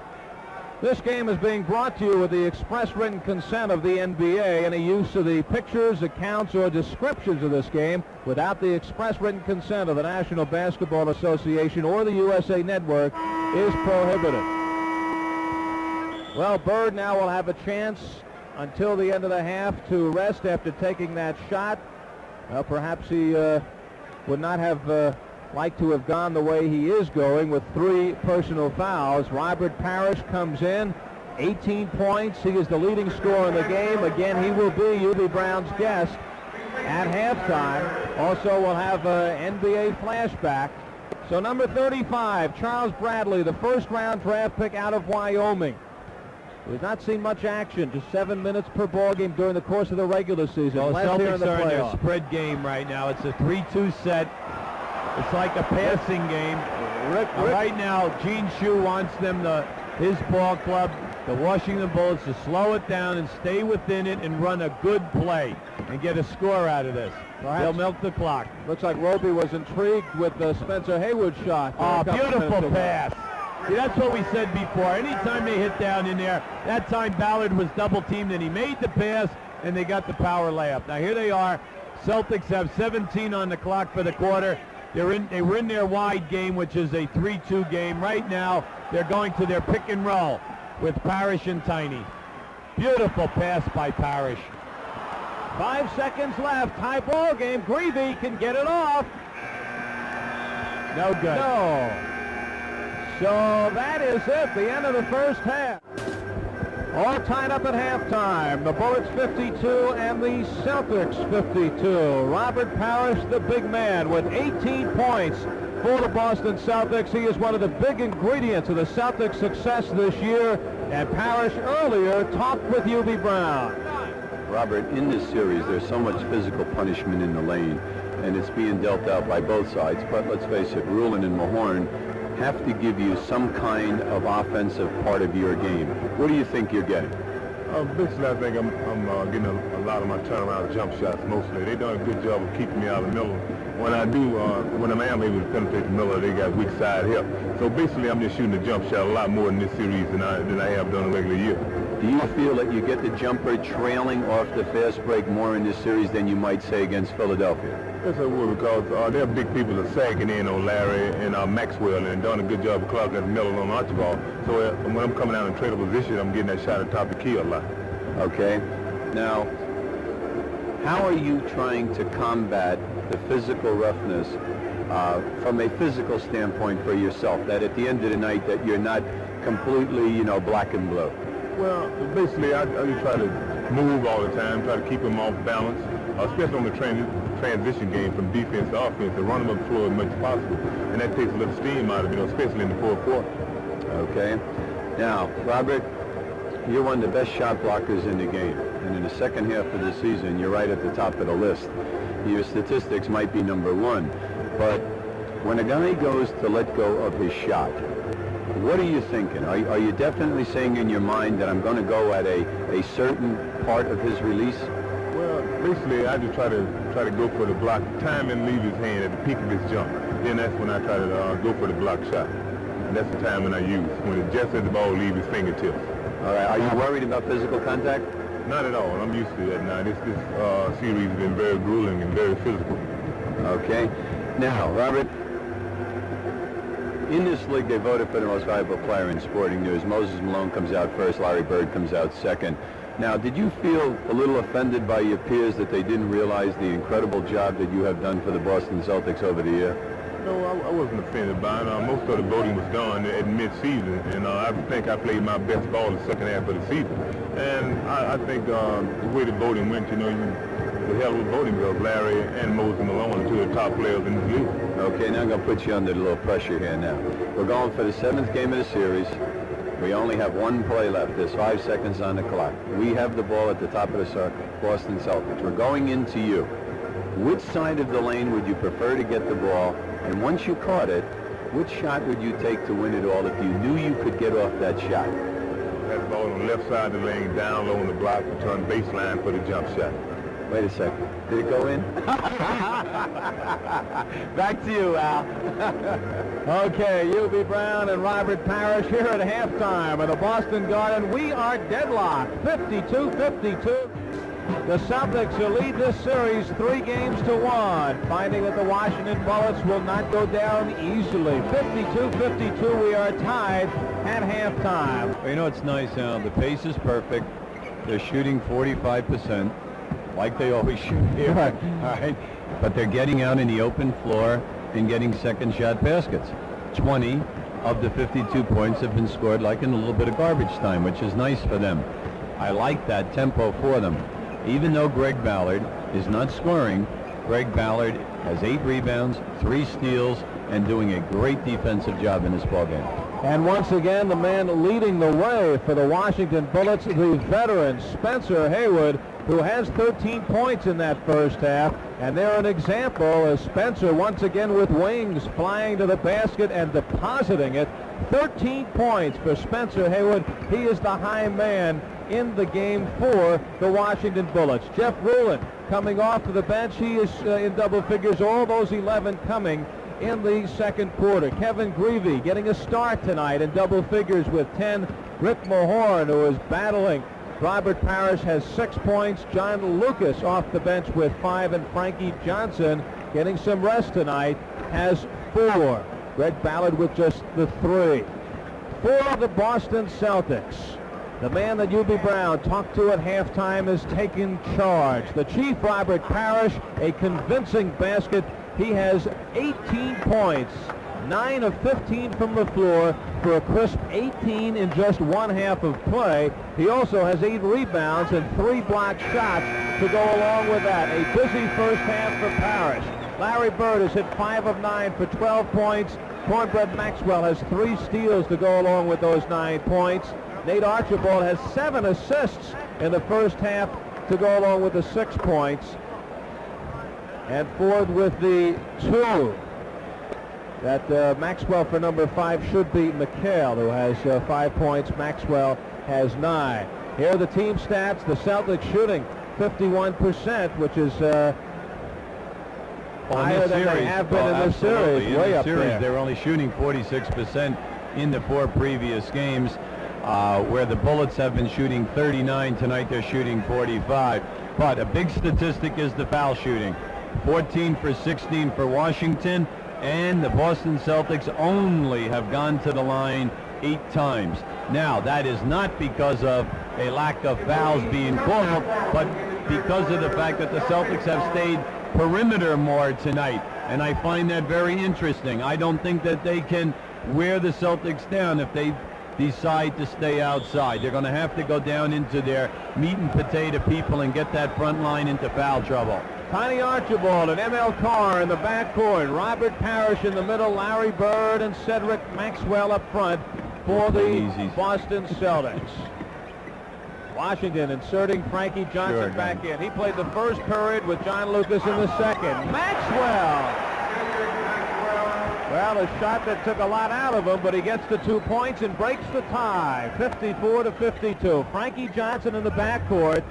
This game is being brought to you with the express written consent of the NBA. Any use of the pictures, accounts, or descriptions of this game without the express written consent of the National Basketball Association or the USA Network is prohibited. Well, Bird now will have a chance until the end of the half to rest after taking that shot. Well, perhaps he would not have liked to have gone the way he is going with 3 personal fouls. Robert Parrish comes in, 18 points. He is the leading scorer in the game. Again, he will be UB Brown's guest at halftime. Also, we'll have an NBA flashback. So number 35, Charles Bradley, the first-round draft pick out of Wyoming. We've not seen much action, just 7 minutes per ball game during the course of the regular season. Well, Less here in Celtics the are in their playoffs. spread game right now. It's a 3-2 set. It's like a passing game. Right now, Gene Shue wants them, his ball club, the Washington Bullets, to slow it down and stay within it and run a good play and get a score out of this. They'll milk the clock. Looks like Roby was intrigued with the Spencer Haywood shot. Oh, beautiful pass. See, that's what we said before. Anytime they hit down in there, that time Ballard was double-teamed and he made the pass and they got the power layup. Now here they are. Celtics have 17 on the clock for the quarter. They were in their wide game, which is a 3-2 game. Right now, they're going to their pick and roll with Parrish and Tiny. Beautiful pass by Parrish. 5 seconds left. High ball game. Greavy can get it off. No good. No. So that is it. The end of the first half. All tied up at halftime. The Bullets 52 and the Celtics 52. Robert Parrish, the big man, with 18 points for the Boston Celtics. He is one of the big ingredients of the Celtics' success this year. And Parrish earlier talked with UB Brown. Robert, in this series, there's so much physical punishment in the lane, and it's being dealt out by both sides. But let's face it, Rulin and Mahorn have to give you some kind of offensive part of your game. What do you think you're getting? Basically, I think I'm getting a lot of my turnaround jump shots mostly. They've done a good job of keeping me out of the middle. When I am able to penetrate the middle, they got weak side hip. So basically, I'm just shooting the jump shot a lot more in this series than I have done in a regular year. Do you feel that you get the jumper trailing off the fast break more in this series than you might say against Philadelphia? Yes, I would, because they're big people that are sagging in on Larry and Maxwell and done a good job of clogging the middle on Archibald. So when I'm coming out in trade position, I'm getting that shot at top of the key a lot. Okay. Now, how are you trying to combat the physical roughness from a physical standpoint for yourself, that at the end of the night that you're not completely, black and blue? Well, basically, I try to move all the time, try to keep them off balance, especially on the transition game from defense to offense, to run them up the floor as much as possible. And that takes a little steam out of it, especially in the fourth quarter. Okay. Now, Robert, you're one of the best shot blockers in the game. And in the second half of the season, you're right at the top of the list. Your statistics might be number one. But when a guy goes to let go of his shot, what are you thinking? Are you definitely saying in your mind that I'm going to go at a certain part of his release? Well, basically, I just try to go for the block, time and leave his hand at the peak of his jump. Then that's when I try to go for the block shot. And that's the time when I use, when it just as the ball leaves his fingertips. All right. Are you worried about physical contact? Not at all. I'm used to that now. This series has been very grueling and very physical. Okay. Now, Robert, in this league, they voted for the most valuable player in sporting news. Moses Malone comes out first. Larry Bird comes out second. Now, did you feel a little offended by your peers that they didn't realize the incredible job that you have done for the Boston Celtics over the year? No, I wasn't offended by it. Most of the voting was done at mid-season, and I think I played my best ball the second half of the season. And I think the way the voting went, the hell of a voting because Larry and Moses Malone are two of the top players in this league. Okay, now I'm going to put you under a little pressure here now. We're going for the 7th game of the series. We only have one play left. There's 5 seconds on the clock. We have the ball at the top of the circle, Boston Celtics. We're going into you. Which side of the lane would you prefer to get the ball? And once you caught it, which shot would you take to win it all if you knew you could get off that shot? That ball on the left side of the lane, down low on the block, return baseline for the jump shot. Wait a second. Did it go in? Back to you, Al. Okay, U.B. Brown and Robert Parrish here at halftime of the Boston Garden. We are deadlocked, 52-52. The Celtics will lead this series 3-1, finding that the Washington Bullets will not go down easily. 52-52, we are tied at halftime. Well, you know, it's nice, Al. The pace is perfect. They're shooting 45%, like they always shoot here. Right. All right. But they're getting out in the open floor and getting second shot baskets. 20 of the 52 points have been scored like in a little bit of garbage time, which is nice for them. I like that tempo for them. Even though Greg Ballard is not scoring, Greg Ballard has 8 rebounds, 3 steals, and doing a great defensive job in this ballgame. And once again, the man leading the way for the Washington Bullets, the veteran Spencer Haywood, who has 13 points in that first half. And they're an example as Spencer once again with wings flying to the basket and depositing it. 13 points for Spencer Haywood. He is the high man in the game for the Washington Bullets. Jeff Rulin coming off to the bench. He is in double figures, all those 11 coming in the second quarter. Kevin Greavy getting a start tonight in double figures with 10. Rick Mahorn, who is battling. Robert Parrish has 6 points. John Lucas off the bench with 5, and Frankie Johnson getting some rest tonight has 4. Greg Ballard with just the 3. For the Boston Celtics, the man that U.B. Brown talked to at halftime is taking charge. The Chief, Robert Parrish, a convincing basket. He has 18 points, 9 of 15 from the floor for a crisp 18 in just one half of play. He also has 8 rebounds and 3 blocked shots to go along with that. A busy first half for Parrish. Larry Bird has hit 5 of 9 for 12 points. Cornbread Maxwell has 3 steals to go along with those 9 points. Nate Archibald has 7 assists in the first half to go along with the 6 points. And Ford with the 2. That Maxwell for number 5 should be McHale, who has 5 points. Maxwell has 9. Here are the team stats. The Celtics shooting 51%, which is higher than they have been in this series. Way up there. They're only shooting 46% in the 4 previous games, where the Bullets have been shooting 39. Tonight they're shooting 45. But a big statistic is the foul shooting. 14 for 16 for Washington, and the Boston Celtics only have gone to the line 8 times. Now, that is not because of a lack of fouls being called, but because of the fact that the Celtics have stayed perimeter more tonight, and I find that very interesting. I don't think that they can wear the Celtics down if they decide to stay outside. They're going to have to go down into their meat and potato people and get that front line into foul trouble. Tiny Archibald and M.L. Carr in the backcourt. Robert Parrish in the middle. Larry Bird and Cedric Maxwell up front for the Boston Celtics. Washington inserting Frankie Johnson back in. He played the first period with John Lucas in the second. Maxwell! Well, a shot that took a lot out of him, but he gets the 2 points and breaks the tie, 54-52. Frankie Johnson in the backcourt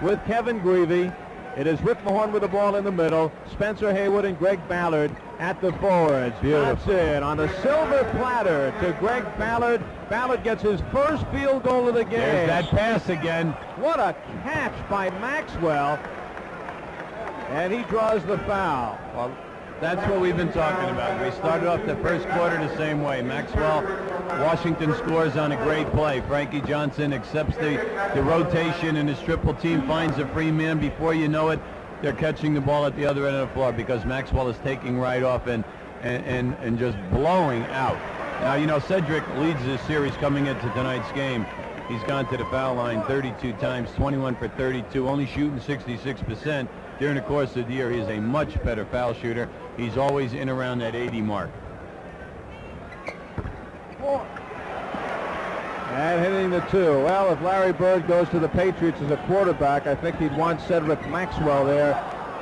with Kevin Greavy. It is Rick Mahorn with the ball in the middle. Spencer Haywood and Greg Ballard at the forwards. That's it on a silver platter to Greg Ballard. Ballard gets his first field goal of the game. There's that pass again. What a catch by Maxwell. And he draws the foul. Well, that's what we've been talking about. We started off the first quarter the same way. Maxwell, Washington scores on a great play. Frankie Johnson accepts the rotation, and his triple team finds a free man. Before you know it, they're catching the ball at the other end of the floor because Maxwell is taking right off and just blowing out. Now, you know, Cedric leads this series coming into tonight's game. He's gone to the foul line 32 times, 21 for 32, only shooting 66%. During the course of the year, he is a much better foul shooter. He's always in around that 80 mark. And hitting the 2. Well, if Larry Bird goes to the Patriots as a quarterback, I think he'd want Cedric Maxwell there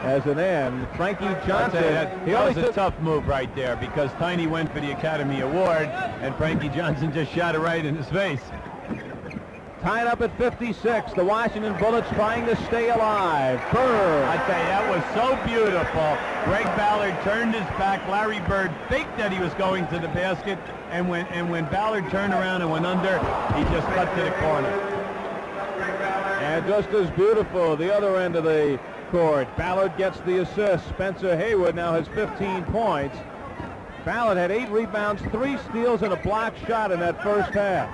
as an end. Frankie Johnson. That was a tough move right there because Tiny went for the Academy Award, and Frankie Johnson just shot it right in his face. Tied up at 56. The Washington Bullets trying to stay alive. Bird. I tell you, that was so beautiful. Greg Ballard turned his back. Larry Bird faked that he was going to the basket, and when Ballard turned around and went under, he just cut to the corner. And just as beautiful, the other end of the court. Ballard gets the assist. Spencer Haywood now has 15 points. Ballard had 8 rebounds, 3 steals, and a block shot in that first half.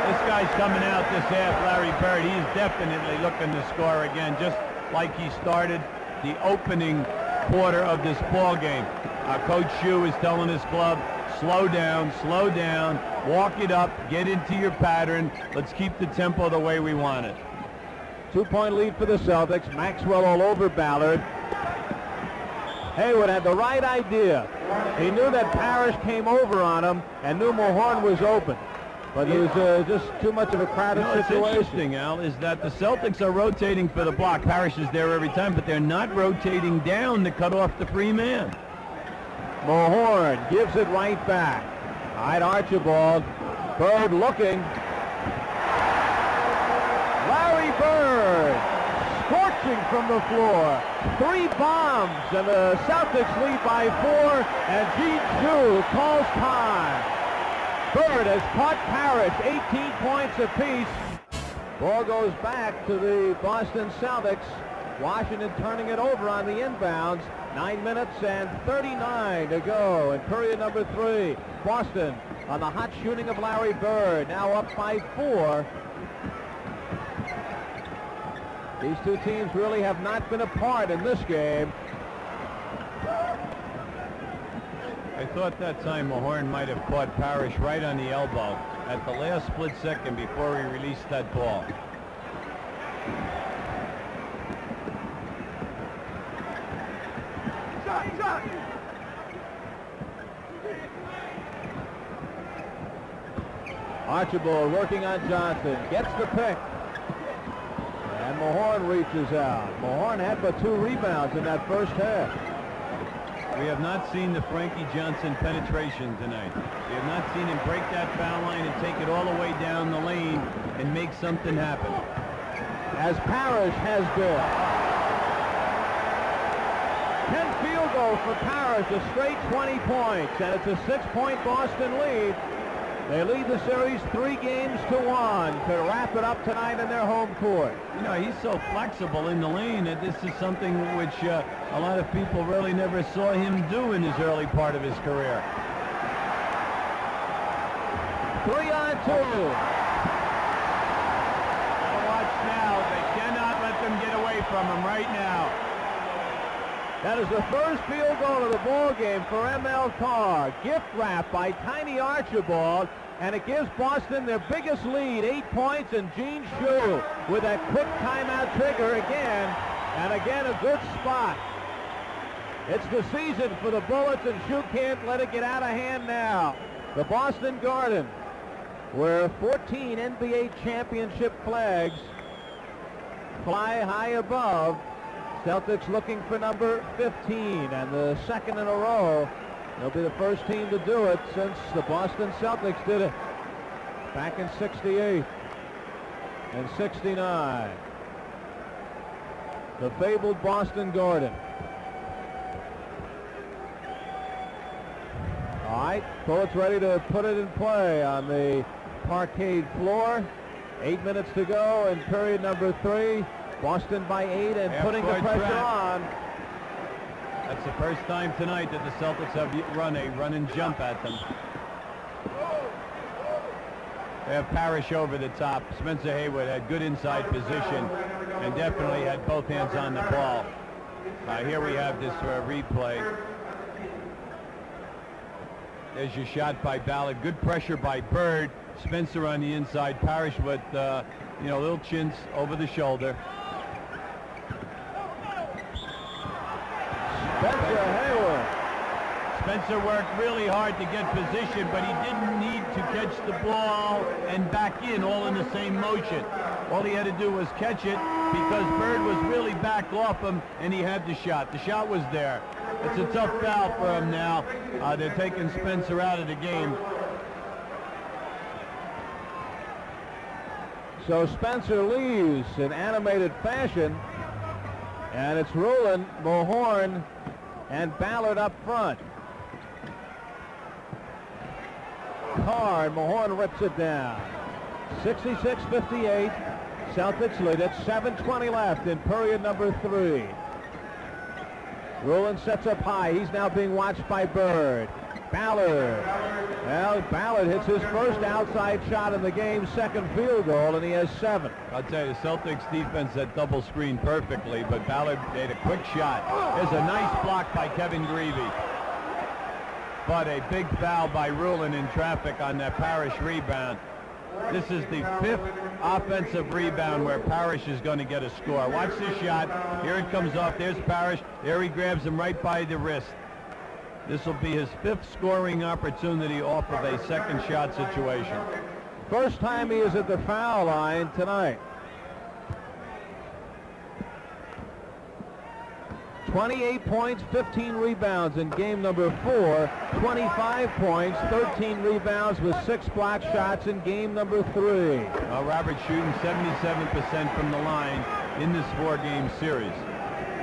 This guy's coming out this half, Larry Bird. He's definitely looking to score again, just like he started the opening quarter of this ball game. Coach Shue is telling his club, slow down, walk it up, get into your pattern. Let's keep the tempo the way we want it. 2-point lead for the Celtics. Maxwell all over Ballard. Haywood had the right idea. He knew that Parrish came over on him and knew Mahorn was open. But it was just too much of a crowded situation. What's interesting, Al, is that the Celtics are rotating for the block. Parrish is there every time, but they're not rotating down to cut off the free man. Mahorn gives it right back. All right, Archibald. Bird looking. Larry Bird scorching from the floor. 3 bombs, and the Celtics lead by 4, and Gene Shue calls time. Bird has caught Parrish, 18 points apiece. Ball goes back to the Boston Celtics. Washington turning it over on the inbounds. 9 minutes and 39 to go in period number 3. Boston on the hot shooting of Larry Bird, now up by 4. These two teams really have not been apart in this game. I thought that time Mahorn might have caught Parrish right on the elbow at the last split second before he released that ball. Archibald working on Johnson, gets the pick. And Mahorn reaches out. Mahorn had but 2 rebounds in that first half. We have not seen the Frankie Johnson penetration tonight. We have not seen him break that foul line and take it all the way down the lane and make something happen. As Parrish has been. 10 field goal for Parrish, a straight 20 points, and it's a 6-point Boston lead. They lead the series 3 games to 1 to wrap it up tonight in their home court. You know, he's so flexible in the lane that this is something which a lot of people really never saw him do in his early part of his career. 3 on 2. Watch now. They cannot let them get away from him right now. That is the first field goal of the ball game for M.L. Carr. Gift wrap by Tiny Archibald, and it gives Boston their biggest lead, 8 points, and Gene Shue with that quick timeout trigger again, and again a good spot. It's the season for the Bullets, and Shue can't let it get out of hand now. The Boston Garden where 14 NBA championship flags fly high above. Celtics looking for number 15, and the second in a row. They'll be the first team to do it since the Boston Celtics did it back in '68 and '69. The fabled Boston Garden. All right, Bullets ready to put it in play on the parquet floor. 8 minutes to go in period number 3. Boston by 8 and putting the pressure on. That's the first time tonight that the Celtics have run a run and jump at them. They have Parrish over the top. Spencer Haywood had good inside position and definitely had both hands on the ball. Here we have this replay. There's your shot by Ballard. Good pressure by Bird. Spencer on the inside. Parrish with, little chins over the shoulder. Spencer Haywood. Spencer worked really hard to get position, but he didn't need to catch the ball and back in all in the same motion. All he had to do was catch it because Bird was really back off him and he had the shot. The shot was there. It's a tough foul for him now. They're taking Spencer out of the game. So Spencer leaves in animated fashion, and it's Rowland, Mahorn, and Ballard up front. Hard, Mahorn rips it down. 66-58. Celtics lead it. 7:20 left in period number 3. Rowland sets up high. He's now being watched by Bird. Ballard. Well, Ballard hits his first outside shot in the game, second field goal, and he has 7. I'll tell you, Celtics defense that double screen perfectly, but Ballard made a quick shot. There's a nice block by Kevin Greavy. But a big foul by Rowland in traffic on that Parrish rebound. This is the 5th offensive rebound where Parrish is going to get a score. Watch this shot. Here it comes off. There's Parrish. There he grabs him right by the wrist. This will be his 5th scoring opportunity off of a second shot situation. First time he is at the foul line tonight. 28 points, 15 rebounds in game number 4. 25 points, 13 rebounds with 6 block shots in game number 3. Robert's shooting 77% from the line in this 4-game series.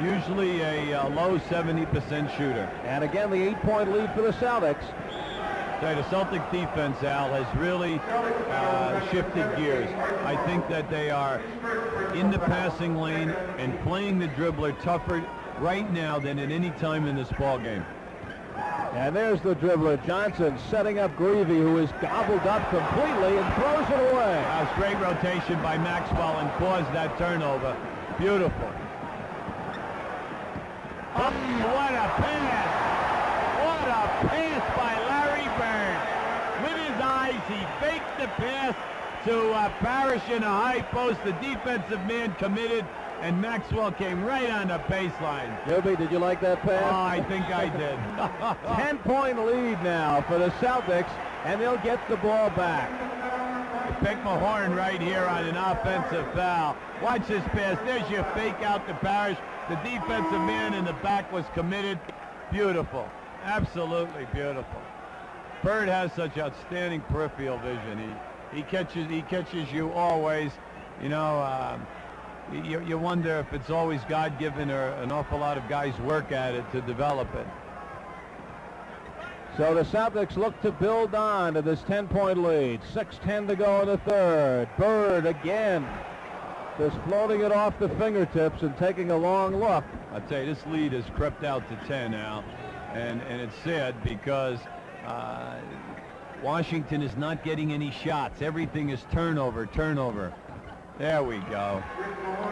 Usually a low 70% shooter. And again, the 8-point lead for the Celtics. The Celtic defense, Al, has really shifted gears. I think that they are in the passing lane and playing the dribbler tougher right now than at any time in this ball game. And there's the dribbler, Johnson, setting up Greavy, who is gobbled up completely and throws it away. Great rotation by Maxwell and caused that turnover. Beautiful. Oh, what a pass! What a pass by Larry Bird. With his eyes, he faked the pass to Parrish in a high post. The defensive man committed, and Maxwell came right on the baseline. Gilby, did you like that pass? Oh, I think I did. 10-point lead now for the Celtics, and they'll get the ball back. Pick Mahorn right here on an offensive foul. Watch this pass. There's your fake out to Parrish. The defensive man in the back was committed. Beautiful. Absolutely beautiful. Bird has such outstanding peripheral vision. He catches you always. You know, you wonder if it's always God-given or an awful lot of guys work at it to develop it. So the Celtics look to build on to this 10-point lead. 6:10 to go in the third. Bird again, just floating it off the fingertips and taking a long look. I'll tell you, this lead has crept out to 10 now, and it's sad because Washington is not getting any shots. Everything is turnover. There we go.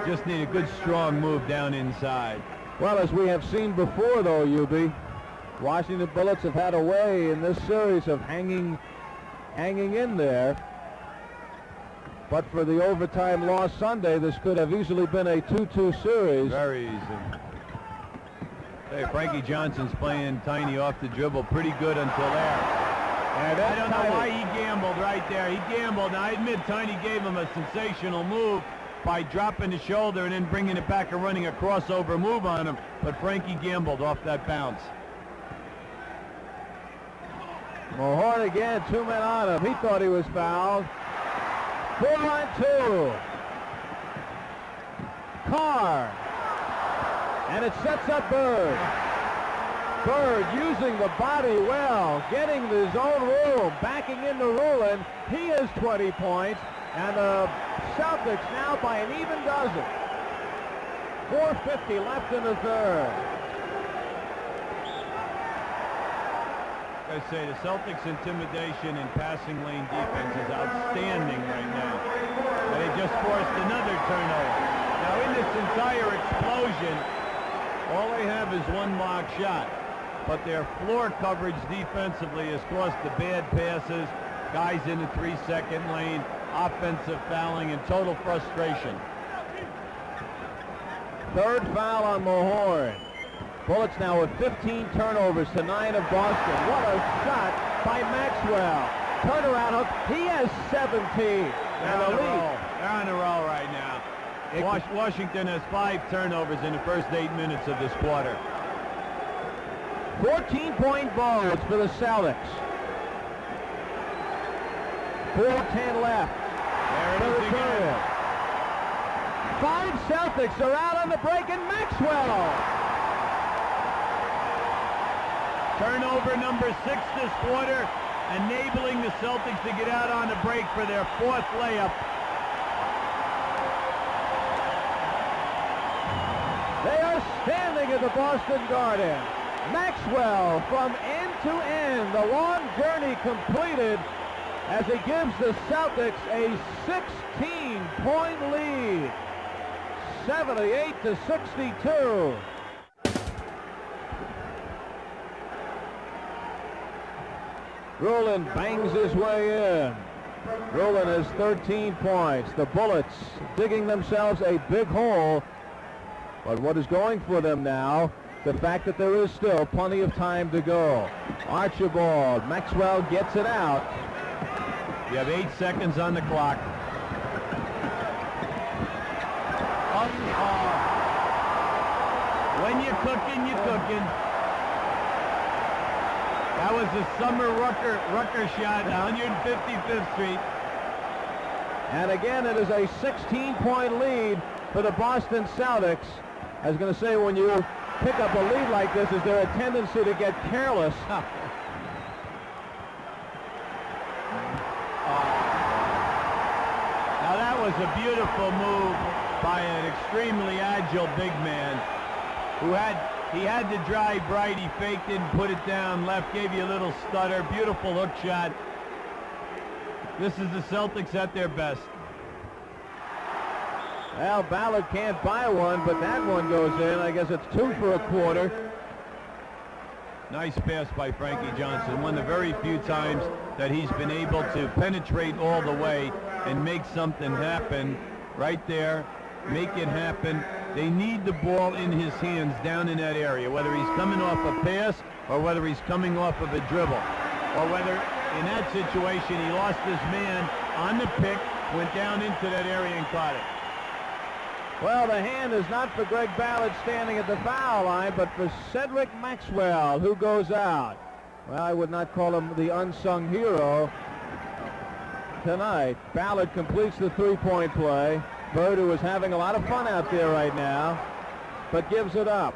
Just need a good, strong move down inside. Well, as we have seen before, though, UB, Washington Bullets have had a way in this series of hanging in there. But for the overtime loss Sunday, this could have easily been a 2-2 series. Very easy. Hey, Frankie Johnson's playing tiny off the dribble pretty good until there. And I don't know why he gambled right right there. He gambled. Now, I admit Tiny gave him a sensational move by dropping the shoulder and then bringing it back and running a crossover move on him. But Frankie gambled off that bounce. Mahorn again, 2 men on him. He thought he was fouled. 4-on-2. Carr. And it sets up Bird. Bird using the body well, getting his own room, backing into Rulin. He has 20 points, and the Celtics now by an even dozen. 4:50 left in the third. I say the Celtics' intimidation and passing lane defense is outstanding right now. And they just forced another turnover. Now in this entire explosion, all they have is one block shot. But their floor coverage defensively has cost the bad passes, guys in the 3-second lane, offensive fouling, and total frustration. Third foul on Mahorn. Bullets now with 15 turnovers to 9 of Boston. What a shot by Maxwell. Turnaround hook. He has 17. And the lead. They're on a roll right now. Washington has 5 turnovers in the first 8 minutes of this quarter. 14-point votes for the Celtics. 4:10 left. There it is again. 5 Celtics are out on the break, and Maxwell. Turnover number 6 this quarter, enabling the Celtics to get out on the break for their 4th layup. They are standing at the Boston Garden. Maxwell from end to end, the long journey completed as he gives the Celtics a 16-point lead, 78-62. Rulin bangs his way in. Rulin has 13 points. The Bullets digging themselves a big hole. But what is going for them now, the fact that there is still plenty of time to go. Archibald, Maxwell gets it out. You have 8 seconds on the clock. When you're cooking, you're cooking. That was a Summer Rucker shot, 155th Street. And again, it is a 16-point lead for the Boston Celtics. I was going to say, when you pick up a lead like this, is there a tendency to get careless? Now that was a beautiful move by an extremely agile big man who had to drive right. He faked it and put it down left, gave you a little stutter. Beautiful hook shot. This is the Celtics at their best. Well, Ballard can't buy one, but that one goes in. I guess it's 2 for a quarter. Nice pass by Frankie Johnson. One of the very few times that he's been able to penetrate all the way and make something happen right there. Make it happen. They need the ball in his hands down in that area, whether he's coming off a pass or whether he's coming off of a dribble, or whether in that situation he lost his man on the pick, went down into that area and caught it. Well, the hand is not for Greg Ballard standing at the foul line, but for Cedric Maxwell, who goes out. Well, I would not call him the unsung hero tonight. Ballard completes the three-point play. Bird, who is having a lot of fun out there right now, but gives it up.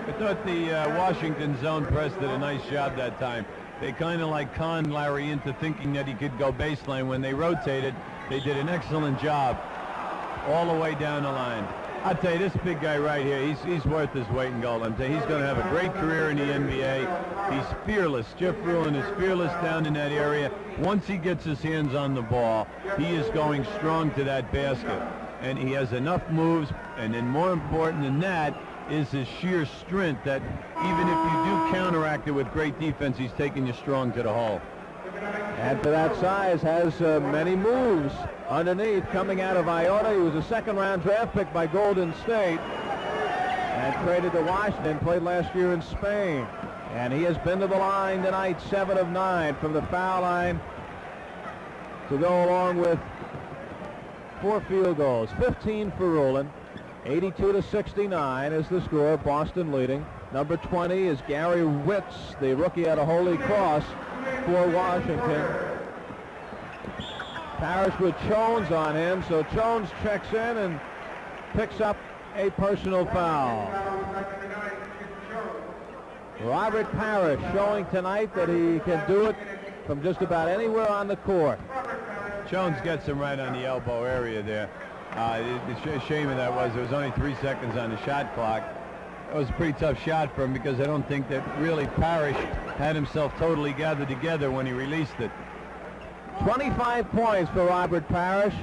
I thought the Washington zone press did a nice job that time. They kind of like conned Larry into thinking that he could go baseline. When they rotated, they did an excellent job all the way down the line. I'll tell you, this big guy right here, he's worth his weight in gold. I'm telling you, he's going to have a great career in the NBA. He's fearless. Jeff Rulin is fearless down in that area. Once he gets his hands on the ball, he is going strong to that basket. And he has enough moves, and then more important than that is his sheer strength, that even if you do counteract it with great defense, he's taking you strong to the hole. And for that size, has many moves underneath. Coming out of Iota, he was a second-round draft pick by Golden State and traded to Washington, played last year in Spain. And he has been to the line tonight, 7 of 9 from the foul line. to go along with 4 field goals. 15 for Rowland. 82-69 is the score. Boston leading. Number 20 is Gary Witz, the rookie out of Holy Cross for Washington. Parrish with Jones on him, so Jones checks in and picks up a personal foul. Robert Parrish showing tonight that he can do it from just about anywhere on the court. Jones gets him right on the elbow area there. The shame of that was there was only 3 seconds on the shot clock. It was a pretty tough shot for him because I don't think that really Parrish had himself totally gathered together when he released it. 25 points for Robert Parrish.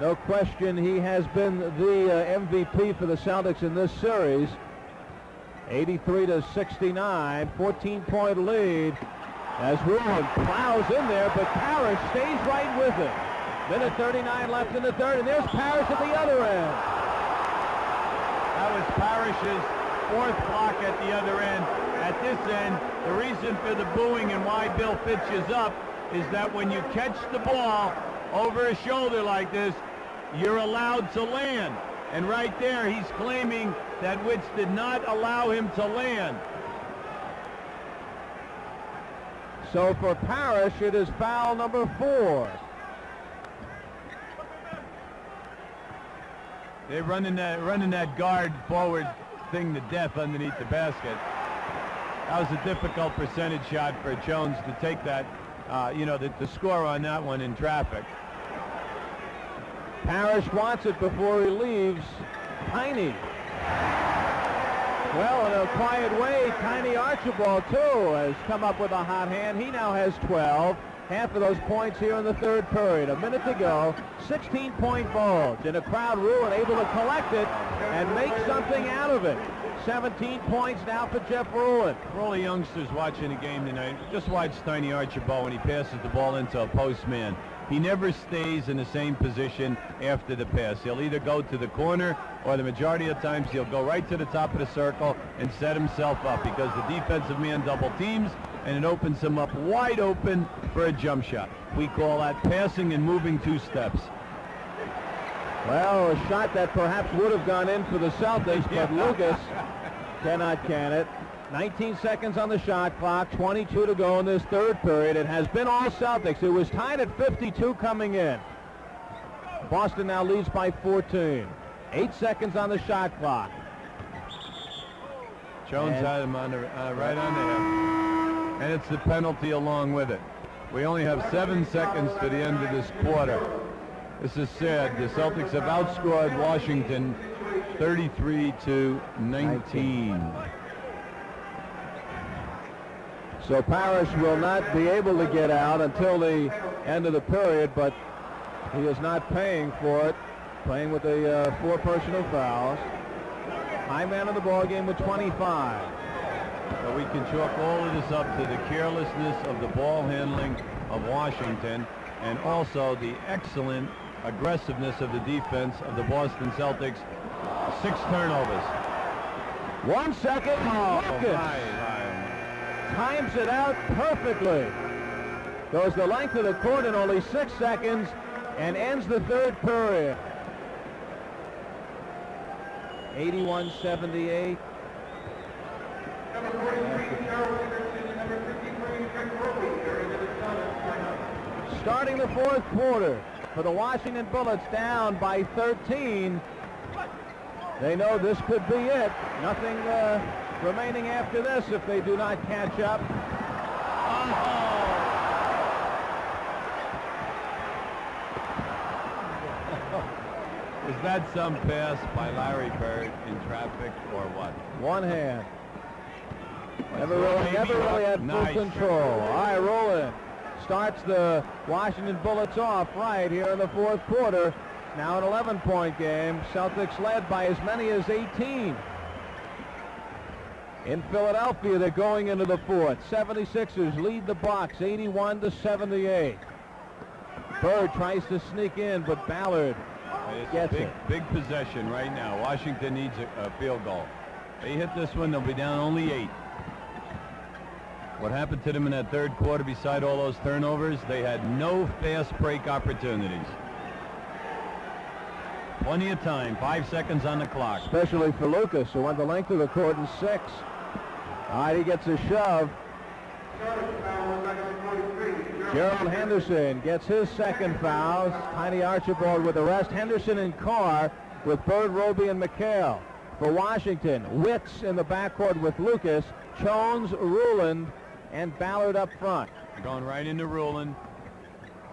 No question he has been the MVP for the Celtics in this series. 83-69, 14-point lead as Rowland plows in there, but Parrish stays right with it. Minute 39 left in the third, and there's Parrish at the other end. That was Parrish's 4th block at the other end. At this end, the reason for the booing and why Bill pitches up is that when you catch the ball over his shoulder like this, you're allowed to land. And right there, he's claiming that Witz did not allow him to land. So for Parrish, it is foul number 4. They're running that guard forward thing to death underneath the basket. That was a difficult percentage shot for Jones to take that, the score on that one in traffic. Parrish wants it before he leaves. Tiny. Well, in a quiet way, Tiny Archibald, too, has come up with a hot hand. He now has 12. Half of those points here in the third period. A minute to go. 16-point bulge. And a crowd ruling able to collect it and make something out of it. 17 points now for Jeff Rowland. For all the youngsters watching the game tonight, just watch Tiny Archibald when he passes the ball into a postman. He never stays in the same position after the pass. He'll either go to the corner, or the majority of times he'll go right to the top of the circle and set himself up because the defensive man double teams, and it opens him up wide open for a jump shot. We call that passing and moving 2 steps. Well, a shot that perhaps would have gone in for the Celtics, but Lucas cannot can it. 19 seconds on the shot clock, 22 to go in this third period. It has been all Celtics. It was tied at 52 coming in. Boston now leads by 14. 8 seconds on the shot clock. Jones had him on right on the head. And it's the penalty along with it. We only have 7 seconds to the end of this quarter. This is sad. The Celtics have outscored Washington 33-19. So Parrish will not be able to get out until the end of the period, but he is not paying for it, playing with the 4 personal fouls. High man of the ball game with 25. But we can chalk all of this up to the carelessness of the ball handling of Washington and also the excellent aggressiveness of the defense of the Boston Celtics. 6 turnovers. 1 second. Oh, times it out perfectly. Goes the length of the court in only 6 seconds and ends the third period. 81-78. Starting the fourth quarter for the Washington Bullets, down by 13. They know this could be it. Nothing remaining after this if they do not catch up. Is that some pass by Larry Bird in traffic or what? One hand. Never really had full control. All right, Rowland starts the Washington Bullets off right here in the fourth quarter. Now an 11-point game. Celtics led by as many as 18. In Philadelphia, they're going into the fourth. 76ers lead the box 81-78. Bird tries to sneak in, but Ballard gets it. Big possession right now. Washington needs a field goal. They hit this one, they'll be down only 8. What happened to them in that third quarter beside all those turnovers? They had no fast break opportunities. Plenty of time, 5 seconds on the clock. Especially for Lucas, who went the length of the court in 6. All right, he gets a shove. Gerald Henderson gets his second foul. Tiny Archibald with the rest. Henderson and Carr with Bird, Roby, and McHale. For Washington, Wicks in the backcourt with Lucas, Jones, Ruland, and Ballard up front. Going right into Ruland.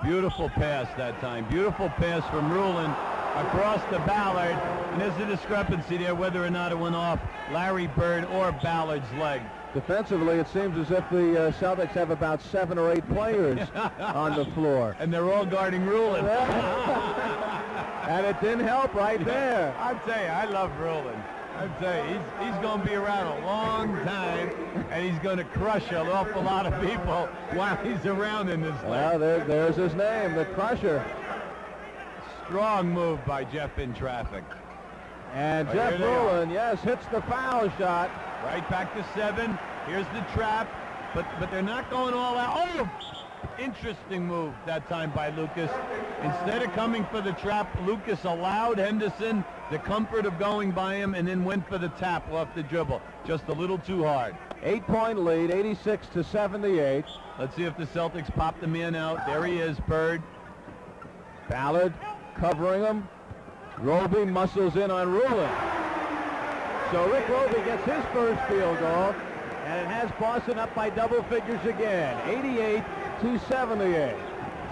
Beautiful pass that time. Beautiful pass from Ruland across to Ballard. And there's a discrepancy there whether or not it went off Larry Bird or Ballard's leg. Defensively, it seems as if the Celtics have about 7 or 8 players on the floor. And they're all guarding Ruland. And it didn't help right there. I'll tell you, I love Ruland. I'll tell you, he's going to be around a long time, and he's going to crush an awful lot of people while he's around in this league. Well, there's his name, the Crusher. Strong move by Jeff in traffic. And Jeff Ruland, yes, hits the foul shot. Right back to 7. Here's the trap, but they're not going all out. Oh! Interesting move that time by Lucas. Instead of coming for the trap, Lucas allowed Henderson the comfort of going by him and then went for the tap off the dribble. Just a little too hard. 8-point lead, 86-78. Let's see if the Celtics pop the man out. There he is, Bird. Ballard covering him. Roby muscles in on Ruland. So Rick Roby gets his first field goal, and it has Boston up by double figures again, 88-78.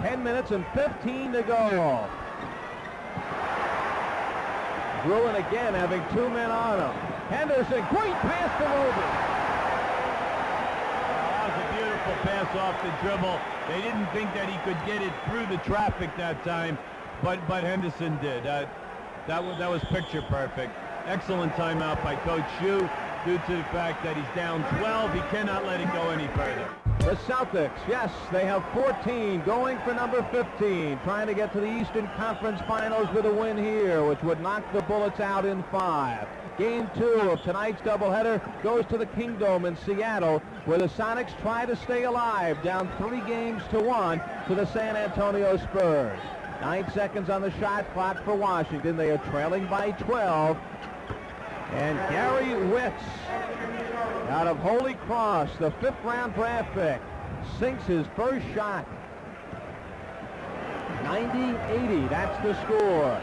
10 minutes and 15 to go. Ruland again having 2 men on him. Henderson, great pass to Roby. That was a beautiful pass off the dribble. They didn't think that he could get it through the traffic that time, but Henderson did. That was picture perfect. Excellent timeout by Coach Shue due to the fact that he's down 12. He cannot let it go any further. The Celtics, yes, they have 14, going for number 15, trying to get to the Eastern Conference Finals with a win here, which would knock the Bullets out in 5. Game 2 of tonight's doubleheader goes to the Kingdome in Seattle, where the Sonics try to stay alive, down 3-1 to the San Antonio Spurs. 9 seconds on the shot clock for Washington. They are trailing by 12. And Gary Wicks, out of Holy Cross, the 5th-round draft pick, sinks his first shot. 90-80, that's the score.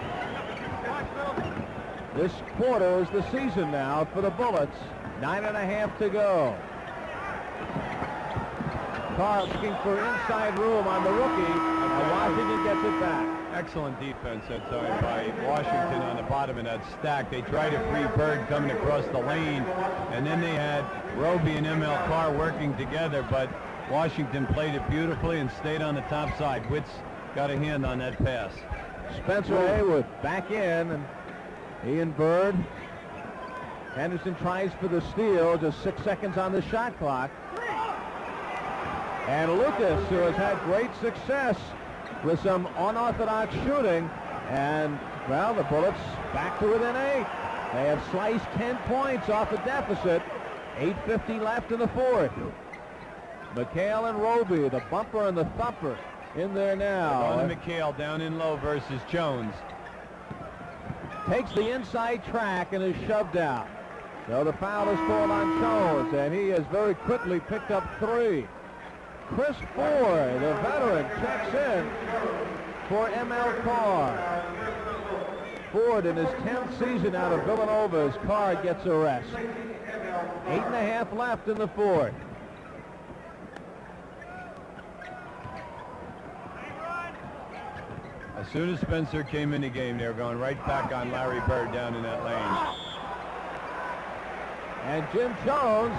This quarter is the season now for the Bullets. 9.5 to go. Carr looking for inside room on the rookie, and Washington gets it back. Excellent defense that time by Washington on the bottom of that stack. They tried to free Bird coming across the lane, and then they had Roby and M.L. Carr working together, but Washington played it beautifully and stayed on the top side. Witts got a hand on that pass. Spencer Haywood back in, and he and Bird. Henderson tries for the steal, just 6 seconds on the shot clock. And Lucas, who has had great success with some unorthodox shooting, and, well, the Bullets back to within 8. They have sliced 10 points off a deficit. 8:50 left in the 4th. McHale and Roby, the bumper and the thumper, in there now. Going to McHale down in low versus Jones. Takes the inside track and is shoved out. So the foul is called on Jones, and he has very quickly picked up 3. Chris Ford, the veteran, checks in for M.L. Carr. Ford, in his 10th season out of Villanova, as Carr gets a rest. 8.5 left in the 4th. As soon as Spencer came in the game, they were going right back on Larry Bird down in that lane. And Jim Jones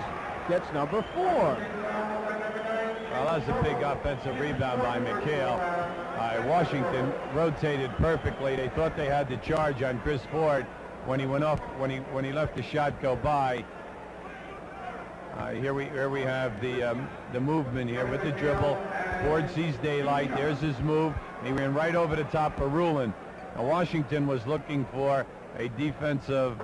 gets number 4. Well, that's a big offensive rebound by McHale. Washington rotated perfectly. They thought they had the charge on Chris Ford when he went off, when he let the shot go by. Here we have the movement here with the dribble. Ford sees daylight. There's his move. He ran right over the top of Ruland. Now Washington was looking for a defensive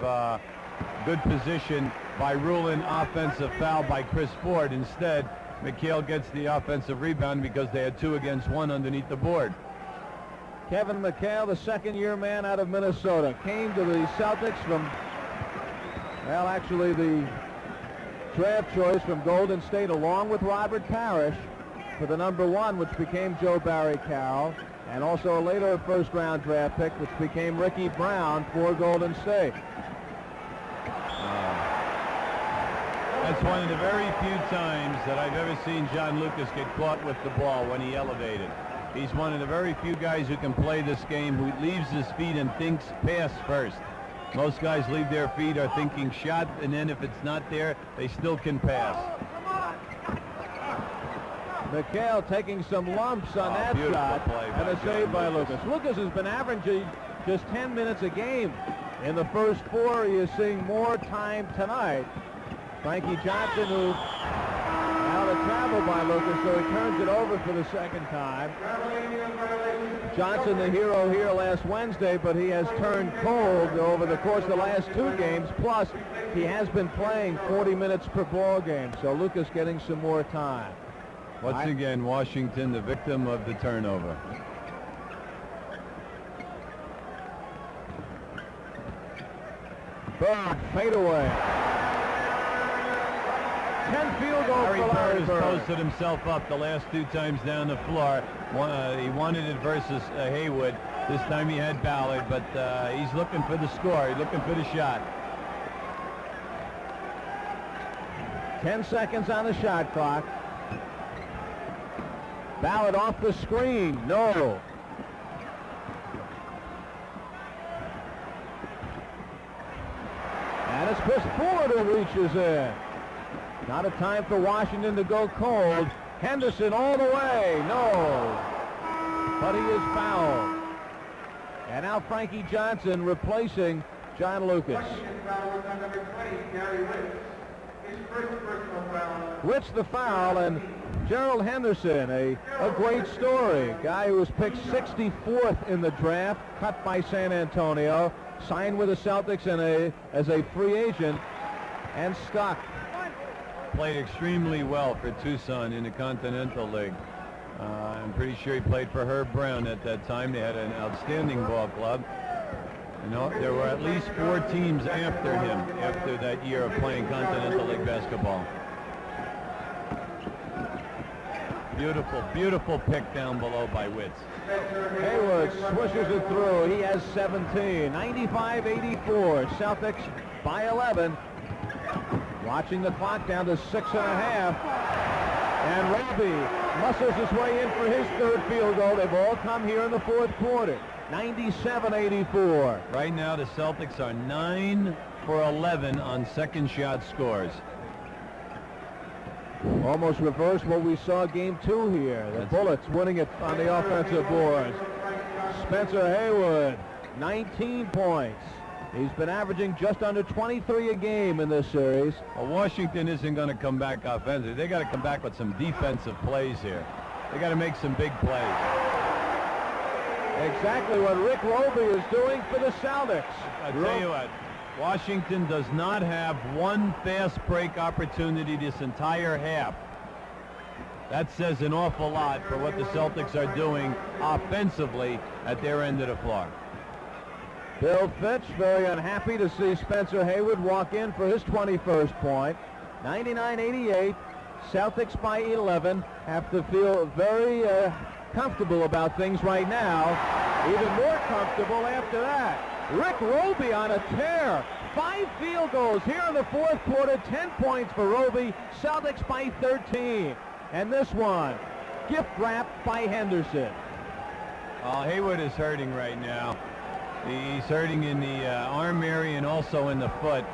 good position by Ruland, offensive foul by Chris Ford. Instead, McHale gets the offensive rebound because they had 2 against 1 underneath the board. Kevin McHale, the second-year man out of Minnesota, came to the Celtics from, well, actually the draft choice from Golden State along with Robert Parrish for the #1, which became Joe Barry Carroll, and also a later first-round draft pick, which became Ricky Brown for Golden State. That's one of the very few times that I've ever seen John Lucas get caught with the ball when he elevated. He's one of the very few guys who can play this game who leaves his feet and thinks pass first. Most guys leave their feet are thinking shot, and then if it's not there, they still can pass. McHale taking some lumps on that shot, and a save by Lucas. Lucas has been averaging just 10 minutes a game. In the first 4, he is seeing more time tonight. Frankie Johnson, who out of travel by Lucas, so he turns it over for the second time. Johnson, the hero here last Wednesday, but he has turned cold over the course of the last 2 games. Plus, he has been playing 40 minutes per ball game, so Lucas getting some more time. Once again, Washington, the victim of the turnover. Bird, fade away. 10 field goals Larry for Larry Bird has posted himself up the last 2 times down the floor. He wanted it versus Haywood. This time he had Ballard, but he's looking for the score. He's looking for the shot. 10 seconds on the shot clock. Ballard off the screen. No. And it's Chris Ford who reaches in. Not a time for Washington to go cold. Henderson all the way. No. But he is fouled. And now Frankie Johnson replacing John Lucas. Rich the foul, and Gerald Henderson, a great story. Guy who was picked 64th in the draft, cut by San Antonio, signed with the Celtics as a free agent, and stuck. Played extremely well for Tucson in the Continental League. I'm pretty sure he played for Herb Brown at that time. They had an outstanding ball club. You know, there were at least 4 teams after him after that year of playing Continental League basketball. Beautiful, beautiful pick down below by Witz. Hayward swishes it through. He has 17. 95-84. Celtics by 11. Watching the clock down to 6.5. And Roby muscles his way in for his 3rd field goal. They've all come here in the 4th quarter. 97-84. Right now the Celtics are 9 for 11 on second shot scores. Almost reversed what we saw game 2 here. The Bullets winning it on the offensive boards. Spencer Haywood, 19 points. He's been averaging just under 23 a game in this series. Well, Washington isn't going to come back offensively. They got to come back with some defensive plays here. They got to make some big plays. Exactly what Rick Roby is doing for the Celtics. I tell you what, Washington does not have one fast break opportunity this entire half. That says an awful lot for what the Celtics are doing offensively at their end of the floor. Bill Fitch very unhappy to see Spencer Haywood walk in for his 21st point. 99-88. Celtics by 11. Have to feel very comfortable about things right now. Even more comfortable after that. Rick Roby on a tear. 5 field goals here in the 4th quarter. 10 points for Roby. Celtics by 13. And this one, gift wrapped by Henderson. Haywood is hurting right now. He's hurting in the arm area and also in the foot.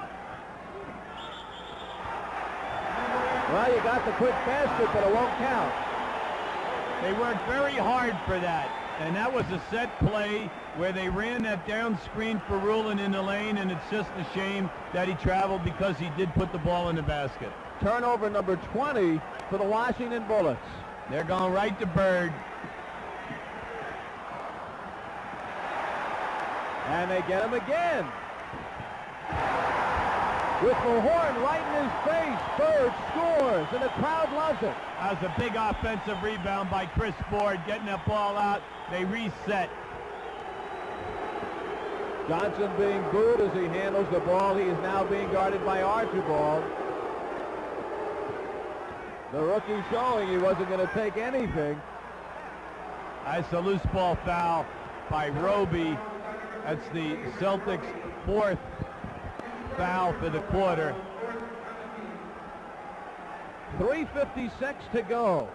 Well, you got the quick basket, but it won't count. They worked very hard for that. And that was a set play where they ran that down screen for Rulin in the lane, and it's just a shame that he traveled because he did put the ball in the basket. Turnover number 20 for the Washington Bullets. They're going right to Bird. And they get him again. with Mahorn right in his face. Bird scores, and the crowd loves it. That was a big offensive rebound by Chris Ford, getting that ball out. They reset. Johnson being booed as he handles the ball. He is now being guarded by Archibald. The rookie showing he wasn't going to take anything. That's a loose ball foul by Roby. That's the Celtics' 4th foul for the quarter. 3:56 to go.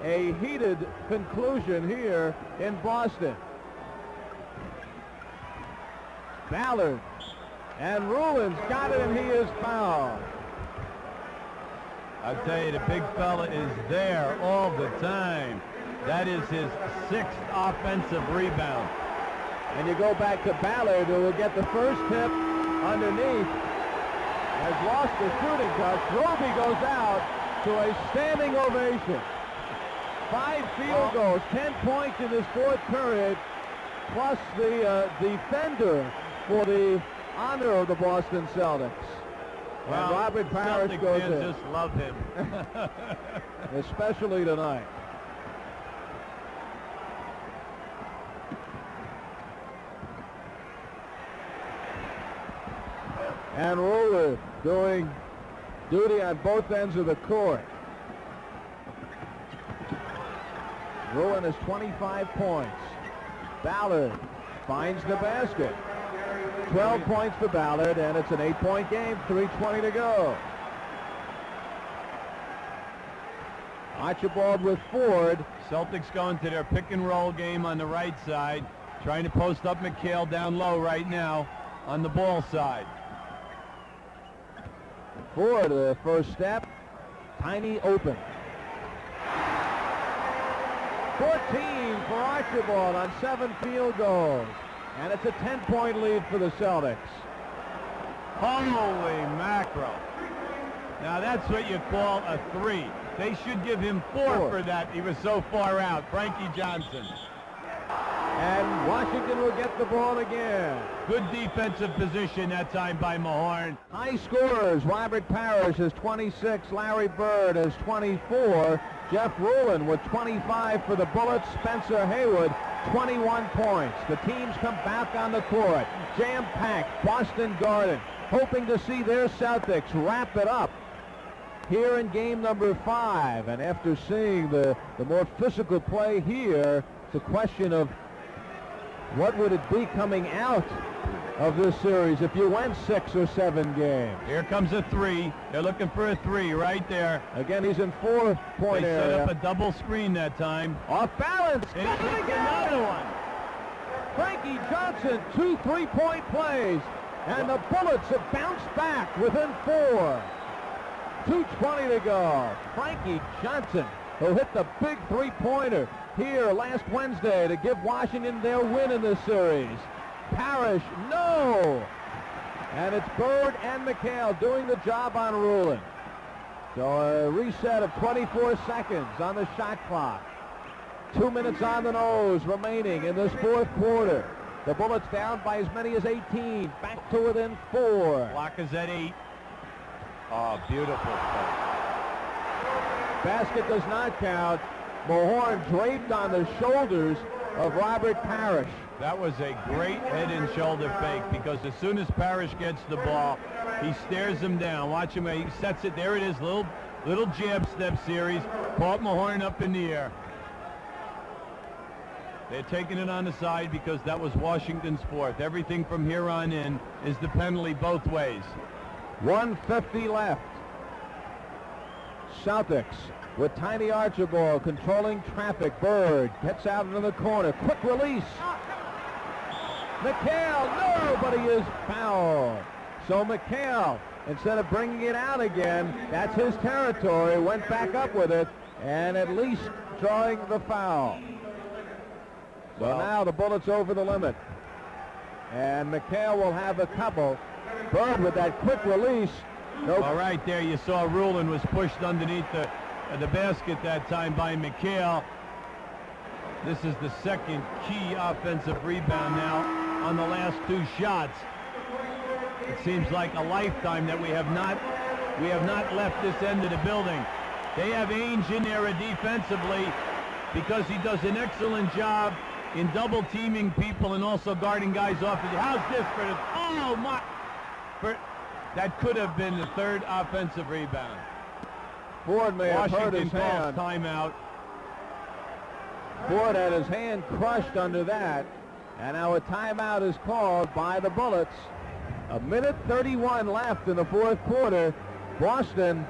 A heated conclusion here in Boston. Ballard, and Rulin's got it, and he is fouled. I'll tell you, the big fella is there all the time. That is his 6th offensive rebound. And you go back to Ballard, who will get the first tip underneath. Has lost the shooting touch. Roby goes out to a standing ovation. 5 field goals, 10 points in this 4th period, plus the defender for the honor of the Boston Celtics. Well, and Robert Parrish Celtic goes fans in. just love him. Especially tonight. And Ruler doing duty on both ends of the court. Ruin has 25 points. Ballard finds the basket. 12 points for Ballard, and it's an 8-point game, 3:20 to go. Archibald with Ford. Celtics going to their pick and roll game on the right side, trying to post up McHale down low right now on the ball side. Ford, the first step, tiny open. 14 for Archibald on 7 field goals. And it's a 10-point lead for the Celtics. Holy mackerel. Now that's what you call a 3. They should give him 4 for that. He was so far out. Frankie Johnson. And Washington will get the ball again. Good defensive position that time by Mahorn. High scorers. Robert Parrish has 26. Larry Bird has 24. Jeff Rulin with 25 for the Bullets. Spencer Haywood, 21 points. The teams come back on the court. Jam-packed Boston Garden, hoping to see their Celtics wrap it up here in game number 5. And after seeing the more physical play here, it's a question of what would it be coming out of this series if you went 6 or 7 games. Here comes a 3. They're looking for a 3 right there. Again, he's in 4-point They area. set up a double screen that time. Off balance. And Got it again. another one. Frankie Johnson, 2 3-point plays. And the Bullets have bounced back within 4. 2:20 to go. Frankie Johnson, who hit the big 3-pointer here last Wednesday to give Washington their win in this series. Parrish, no! And it's Bird and McHale doing the job on Rulin. So a reset of 24 seconds on the shot clock. 2 minutes on the nose remaining in this 4th quarter. The Bullets down by as many as 18. Back to within 4. Clock is at 8. Oh, beautiful. Basket does not count. Mahorn draped on the shoulders of Robert Parrish. That was a great head and shoulder fake, because as soon as Parrish gets the ball, he stares him down. Watch him, he sets it. There it is, little jab step series. Caught Mahorn up in the air. They're taking it on the side because that was Washington's 4th. Everything from here on in is the penalty both ways. 1:50 left. Celtics with Tiny Archibald controlling traffic. Bird gets out into the corner. Quick release. McHale, no, but he is fouled. So McHale, instead of bringing it out again, that's his territory, went back up with it, and at least drawing the foul. So now the Bullets over the limit. And McHale will have a couple. Bird with that quick release. Nope. All right, there you saw Rulin was pushed underneath the basket that time by McHale. This is the second key offensive rebound now on the last 2 shots. It seems like a lifetime that we have not left this end of the building. They have Ainge in there defensively because he does an excellent job in double teaming people and also guarding guys off. How's this for the, oh my, that could have been the third offensive rebound. Ford may have hurt his Washington calls hand. timeout. Ford had his hand crushed under that, and now a timeout is called by the Bullets. A minute 31 left in the fourth quarter. Boston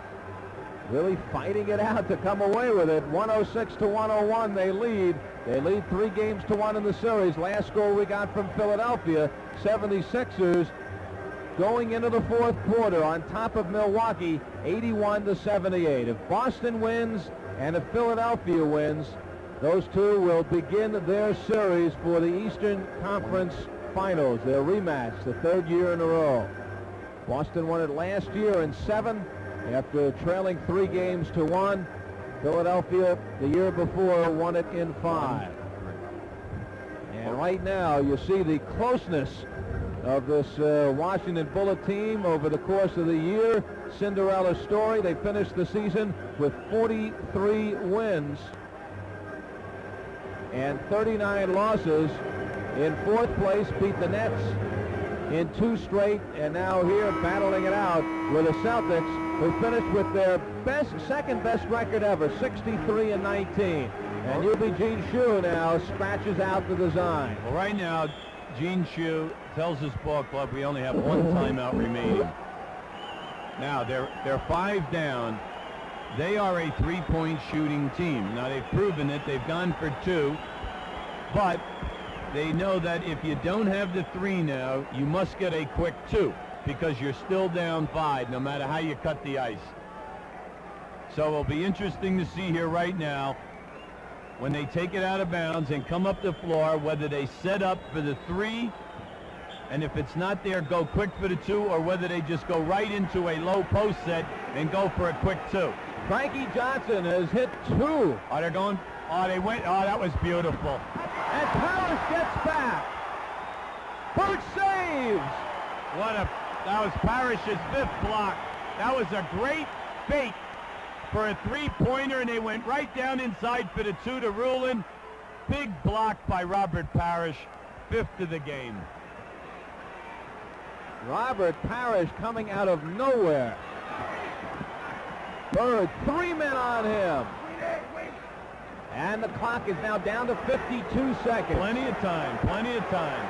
really fighting it out to come away with it. 106-101 they lead. They lead 3-1 in the series. Last score we got from Philadelphia, 76ers going into the fourth quarter on top of Milwaukee, 81-78. If Boston wins and if Philadelphia wins, those two will begin their series for the Eastern Conference Finals, their rematch, the third year in a row. Boston won it last year in 7 after trailing 3-1. Philadelphia the year before won it in 5. And right now you see the closeness of this Washington Bullet team over the course of the year. Cinderella story. They finished the season with 43 wins and 39 losses. In fourth place, beat the Nets in 2 straight, and now here battling it out with the Celtics, who finished with their second best record ever, 63-19. And Eugene Shue now scratches out the design. Well, right now, Gene Shue tells his ball club we only have 1 timeout remaining. Now they're 5 down. They are a 3-point shooting team. Now they've proven it. They've gone for 2, but they know that if you don't have the 3 now, you must get a quick 2 because you're still down 5 no matter how you cut the ice. So it'll be interesting to see here right now when they take it out of bounds and come up the floor, whether they set up for the 3, and if it's not there, go quick for the 2, or whether they just go right into a low post set and go for a quick 2. Frankie Johnson has hit 2. Oh, they're going. Oh, they went. Oh, that was beautiful. And Parrish gets back. Birch saves. That was Parrish's 5th block. That was a great fake for a 3-pointer, and they went right down inside for the 2 to Rulin. Big block by Robert Parrish, 5th of the game. Robert Parrish coming out of nowhere. Bird, 3 men on him. And the clock is now down to 52 seconds. Plenty of time, plenty of time.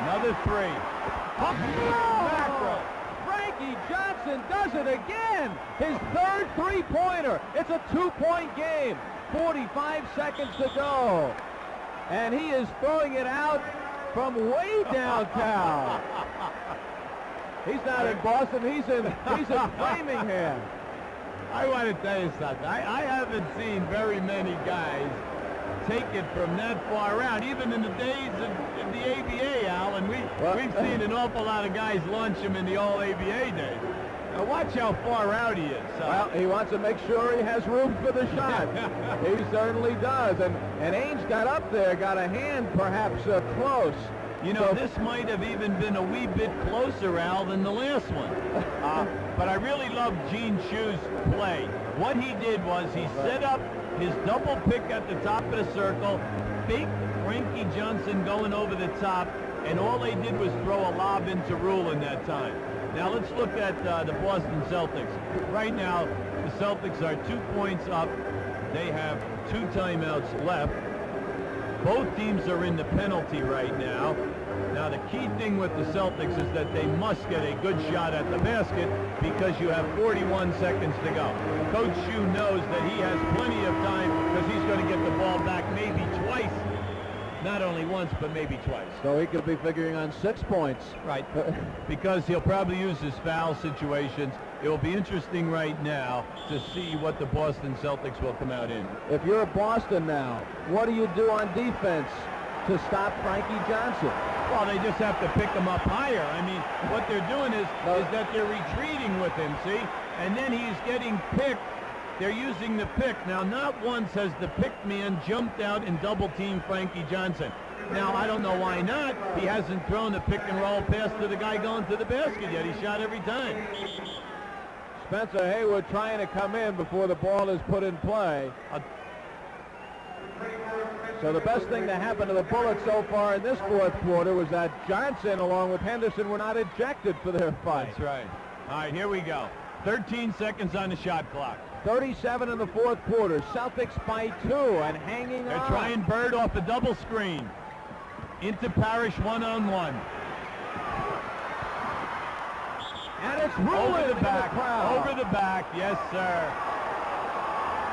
Another 3. Mackerel. Frankie Johnson does it again. His 3rd 3-pointer. It's a 2-point game. 45 seconds to go. And he is throwing it out from way downtown. He's not in Boston. He's in Framingham. I want to tell you something. I haven't seen very many guys take it from that far out, even in the days of the ABA, Al, and we've seen an awful lot of guys launch him in the All-ABA days. Now watch how far out he is. Well, he wants to make sure he has room for the shot. He certainly does. And Ainge got up there, got a hand perhaps close. You know, this might have even been a wee bit closer, Al, than the last one. But I really love Gene Shue's play. What he did was he set up his double pick at the top of the circle, faked Frankie Johnson going over the top, and all they did was throw a lob into Rulin that time. Now let's look at the Boston Celtics. Right now, the Celtics are 2 points up. They have 2 timeouts left. Both teams are in the penalty right now. Now the key thing with the Celtics is that they must get a good shot at the basket because you have 41 seconds to go. Coach Shue knows that he has plenty of time because he's going to get the ball back maybe twice. Not only once, but maybe twice. So he could be figuring on 6 points. Right, because he'll probably use his foul situations. It will be interesting right now to see what the Boston Celtics will come out in. If you're Boston now, what do you do on defense to stop Frankie Johnson? Well, they just have to pick him up higher. I mean, what they're doing is that they're retreating with him, see? And then he's getting picked. They're using the pick. Now, not once has the pick man jumped out and double-teamed Frankie Johnson. Now, I don't know why not. He hasn't thrown a pick-and-roll pass to the guy going to the basket yet. He shot every time. Spencer Haywood trying to come in before the ball is put in play. So the best thing that happened to the Bullets so far in this fourth quarter was that Johnson, along with Henderson, were not ejected for their fight. That's right. All right, here we go. 13 seconds on the shot clock. 37 in the fourth quarter. Celtics by 2 and hanging They're on. trying Bird off the double screen. Into Parrish one-on-one. And it's Rulin Over the back. in the crowd. Over the back. Yes, sir.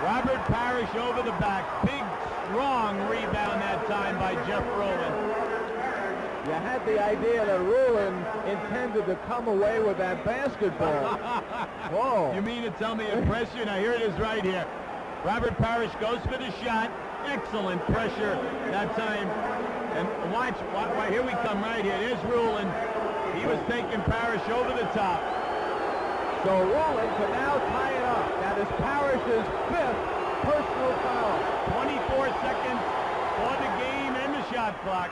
Robert Parrish over the back. Big, strong rebound that time by Jeff Rulin. You had the idea that Rulin intended to come away with that basketball. Whoa. You mean to tell me impression? I hear it is right here. Robert Parrish goes for the shot. Excellent pressure that time. And watch, here we come right here. There's Rulin. He was taking Parrish over the top. So Rulin can now tie it up. That is Parrish's 5th personal foul. 24 seconds for the game and the shot clock.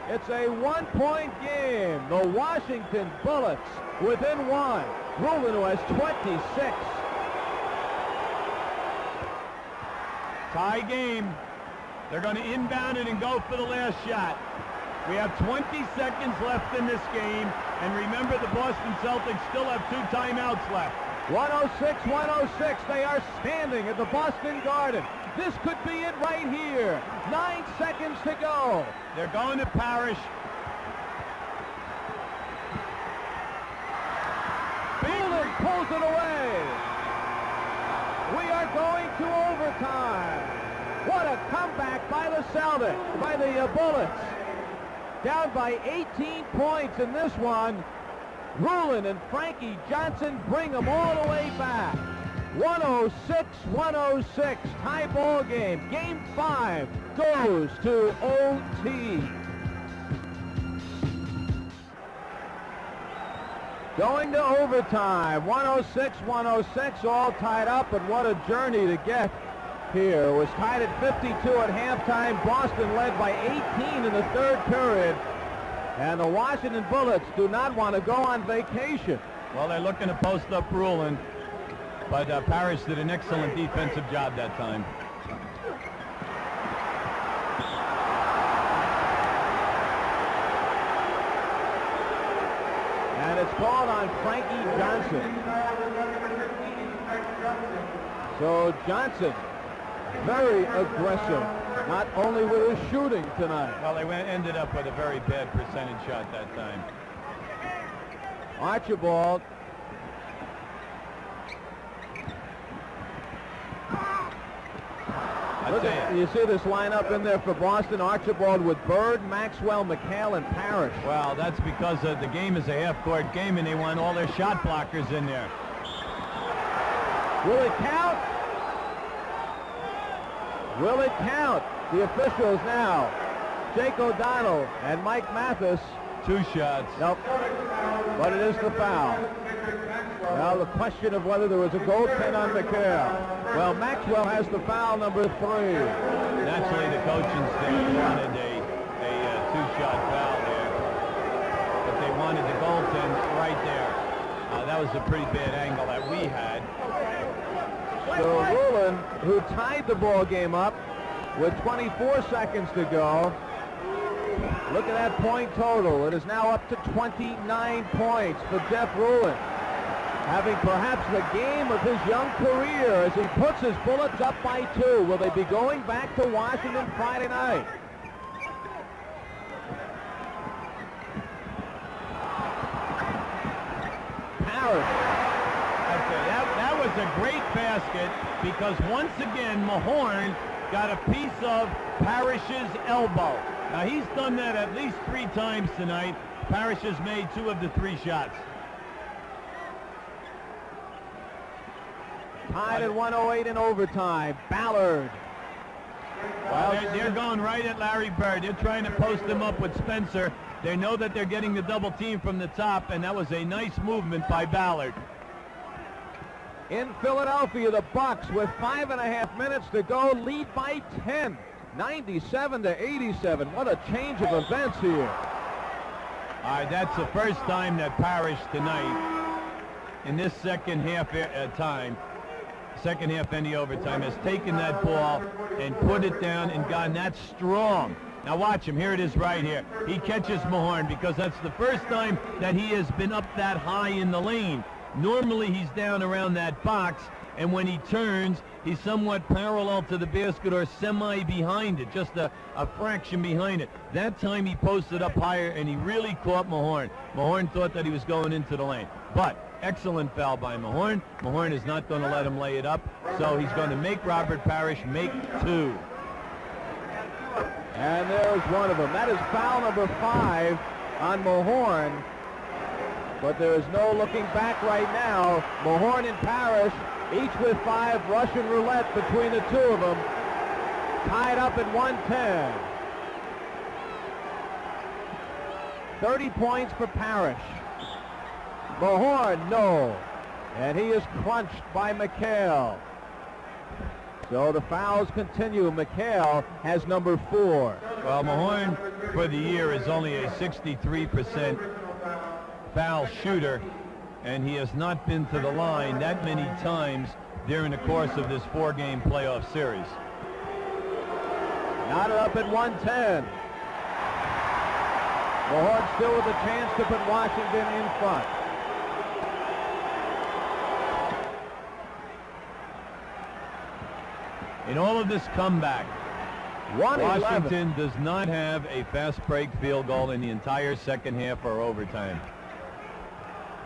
It's a 1-point game. The Washington Bullets within 1. Rulin, who has 26. Tie game. They're going to inbound it and go for the last shot. We have 20 seconds left in this game. And remember, the Boston Celtics still have 2 timeouts left. 106-106. They are standing at the Boston Garden. This could be it right here. 9 seconds to go. They're going to Parrish. Rulin pulls it away. We are going to overtime. What a comeback by the Celtics, by the Bullets. Down by 18 points in this one. Rulin and Frankie Johnson bring them all the way back. 106-106, tie ball game. Game 5 goes to OT. Going to overtime. 106-106, all tied up, and what a journey to get here. It was tied at 52 at halftime. Boston led by 18 in the third period. And the Washington Bullets do not want to go on vacation. Well, they're looking to post up Rulin, but Parrish did an excellent defensive job that time. And it's called on Frankie Johnson. So Johnson, very aggressive, not only with his shooting tonight. Well, they ended up with a very bad percentage shot that time. Archibald. Look at, you see this lineup in there for Boston. Archibald with Bird, Maxwell, McHale, and Parrish. Well, that's because the game is a half-court game, and they want all their shot blockers in there. Will it count? Will it count? The officials now, Jake O'Donnell and Mike Mathis. 2 shots. Nope. But it is the foul. Now the question of whether there was a goal pin on McHale. Well, Maxwell has the foul, number 3. Naturally, the coaching staff wanted a 2-shot foul there, but they wanted the goaltend right there. That was a pretty bad angle that we had. So Rulin, who tied the ball game up with 24 seconds to go. Look at that point total. It is now up to 29 points for Jeff Rulin, having perhaps the game of his young career as he puts his Bullets up by 2. Will they be going back to Washington Friday night? Parrish. That was a great basket because once again Mahorn got a piece of Parrish's elbow. Now he's done that at least 3 times tonight. Parrish has made 2 of the 3 shots. Tied at 108 in overtime. Ballard. Well, they're going right at Larry Bird. They're trying to post him up with Spencer. They know that they're getting the double team from the top, and that was a nice movement by Ballard. In Philadelphia, the Bucks with 5.5 minutes to go lead by 10. 97 to 87. What a change of events here. All right, that's the first time that Parrish tonight, in this second half second half any overtime, has taken that ball and put it down and gotten that strong. Now watch him. Here it is right here. He catches Mahorn because that's the first time that he has been up that high in the lane. Normally he's down around that box, and when he turns, he's somewhat parallel to the basket or semi behind it, just a fraction behind it. That time he posted up higher, and he really caught Mahorn. Mahorn thought that he was going into the lane. But excellent foul by Mahorn. Mahorn is not going to let him lay it up, so he's going to make Robert Parrish make 2. And there's one of them. That is foul number 5 on Mahorn. But there is no looking back right now. Mahorn and Parrish, each with 5, Russian roulette between the two of them. Tied up at 110. 30 points for Parrish. Mahorn, no. And he is crunched by McHale. So the fouls continue. McHale has number 4. Well, Mahorn for the year is only a 63% foul shooter, and he has not been to the line that many times during the course of this 4-game playoff series. Knotted up at 110. Mahorn still with a chance to put Washington in front. In all of this comeback, 111. Washington does not have a fast break field goal in the entire second half or overtime.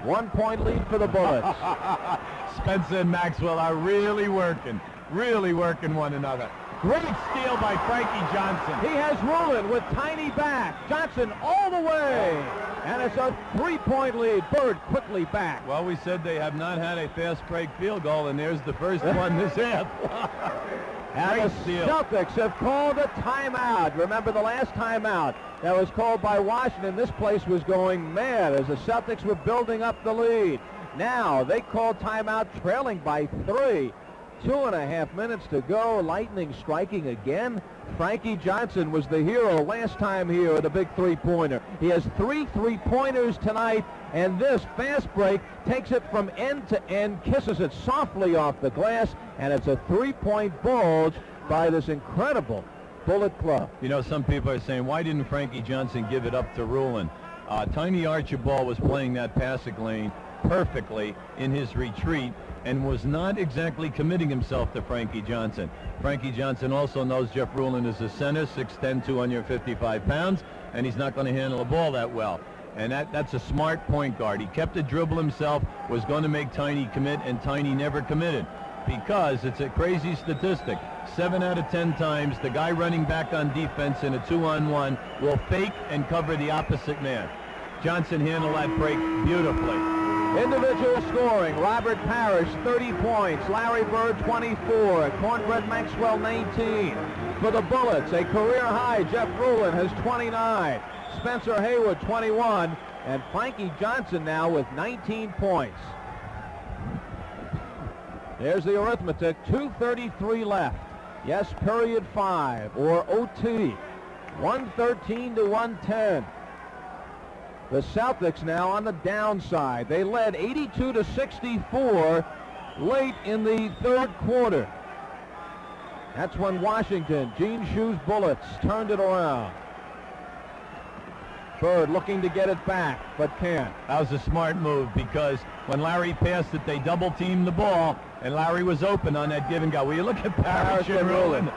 1-point lead for the Bullets. Spencer and Maxwell are really working one another. Great steal by Frankie Johnson. He has Rulin with tiny back. Johnson all the way. And it's a 3-point lead. Bird quickly back. Well, we said they have not had a fast break field goal, and there's the first one this half. And the Celtics have called a timeout. Remember the last timeout that was called by Washington. This place was going mad as the Celtics were building up the lead. Now they called timeout, trailing by 3. 2.5 minutes to go. Lightning striking again. Frankie Johnson was the hero last time here with a big 3-pointer. He has 3 3-pointers tonight, and this fast break takes it from end to end, kisses it softly off the glass, and it's a 3-point bulge by this incredible Bullet Club. You know, some people are saying, why didn't Frankie Johnson give it up to Rulin? Tiny Archibald was playing that passing lane perfectly in his retreat and was not exactly committing himself to Frankie Johnson. Frankie Johnson also knows Jeff Rulin is a center, 6'10", 255 pounds, and he's not going to handle the ball that well. And that's a smart point guard. He kept the dribble himself, was going to make Tiny commit, and Tiny never committed because it's a crazy statistic. 7 out of 10 times, the guy running back on defense in a 2-on-1 will fake and cover the opposite man. Johnson handled that break beautifully. Individual scoring, Robert Parrish 30 points, Larry Bird 24, Cornbread Maxwell 19. For the Bullets, a career high, Jeff Rulin has 29, Spencer Haywood 21, and Frankie Johnson now with 19 points. There's the arithmetic, 2:33 left. Yes, period 5, or OT, 113 to 110. The Celtics now on the downside. They led 82 to 64 late in the 3rd quarter. That's when Washington, Gene Shue's Bullets, turned it around. Bird looking to get it back, but can't. That was a smart move because when Larry passed it, they double-teamed the ball, and Larry was open on that give and go. Will you look at Parrish and Rulin?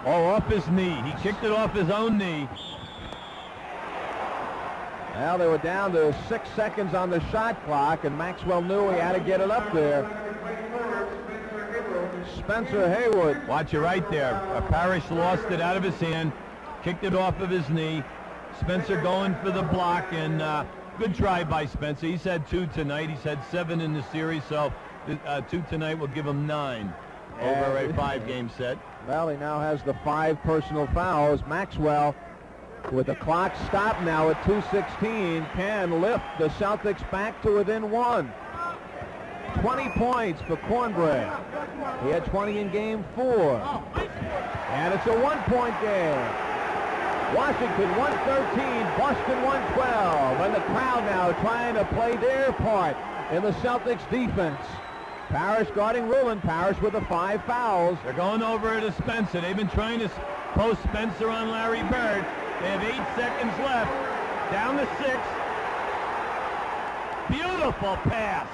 Oh, off his knee. He kicked it off his own knee. Well, they were down to 6 seconds on the shot clock, and Maxwell knew he had to get it up there. Spencer Haywood. Watch it right there. Parrish lost it out of his hand, kicked it off of his knee. Spencer going for the block, and good try by Spencer. He's had 2 tonight. He's had 7 in the series, so 2 tonight will give him 9 over a 5-game set. Well, he now has the 5 personal fouls. Maxwell, with the clock stopped now at 2:16, can lift the Celtics back to within 1. 20 points for Cornbread. He had 20 in game 4. And it's a one-point game. Washington 113, Boston 112. And the crowd now trying to play their part in the Celtics defense. Parrish guarding Rulin. Parrish with the 5 fouls. They're going over to Spencer. They've been trying to post Spencer on Larry Bird. They have 8 seconds left. Down to 6. Beautiful pass.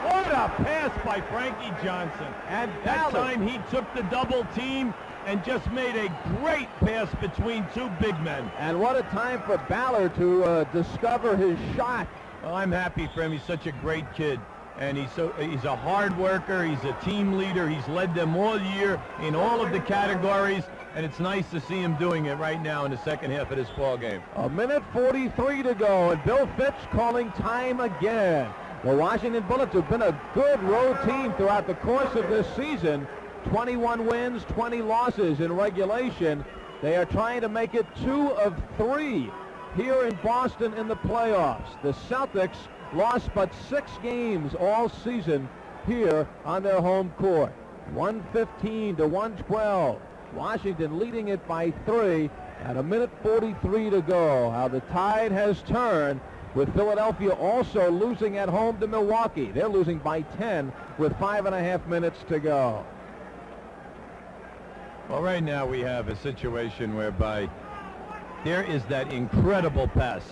What a pass by Frankie Johnson. And that Ballard. time he took the double team and just made a great pass between 2 big men. And what a time for Ballard to discover his shot. Well, I'm happy for him. He's such a great kid. And he's a hard worker. He's a team leader. He's led them all year in all of the categories. And it's nice to see him doing it right now in the second half of this ball game. A minute 43 to go, and Bill Fitch calling time again. The Washington Bullets have been a good road team throughout the course of this season. 21 wins, 20 losses in regulation. They are trying to make it 2 of 3 here in Boston in the playoffs. The Celtics lost but 6 games all season here on their home court. 115 to 112. Washington leading it by 3 at a minute 43 to go. How the tide has turned, with Philadelphia also losing at home to Milwaukee. They're losing by 10 with 5.5 minutes to go. Well, right now we have a situation whereby there is that incredible pass.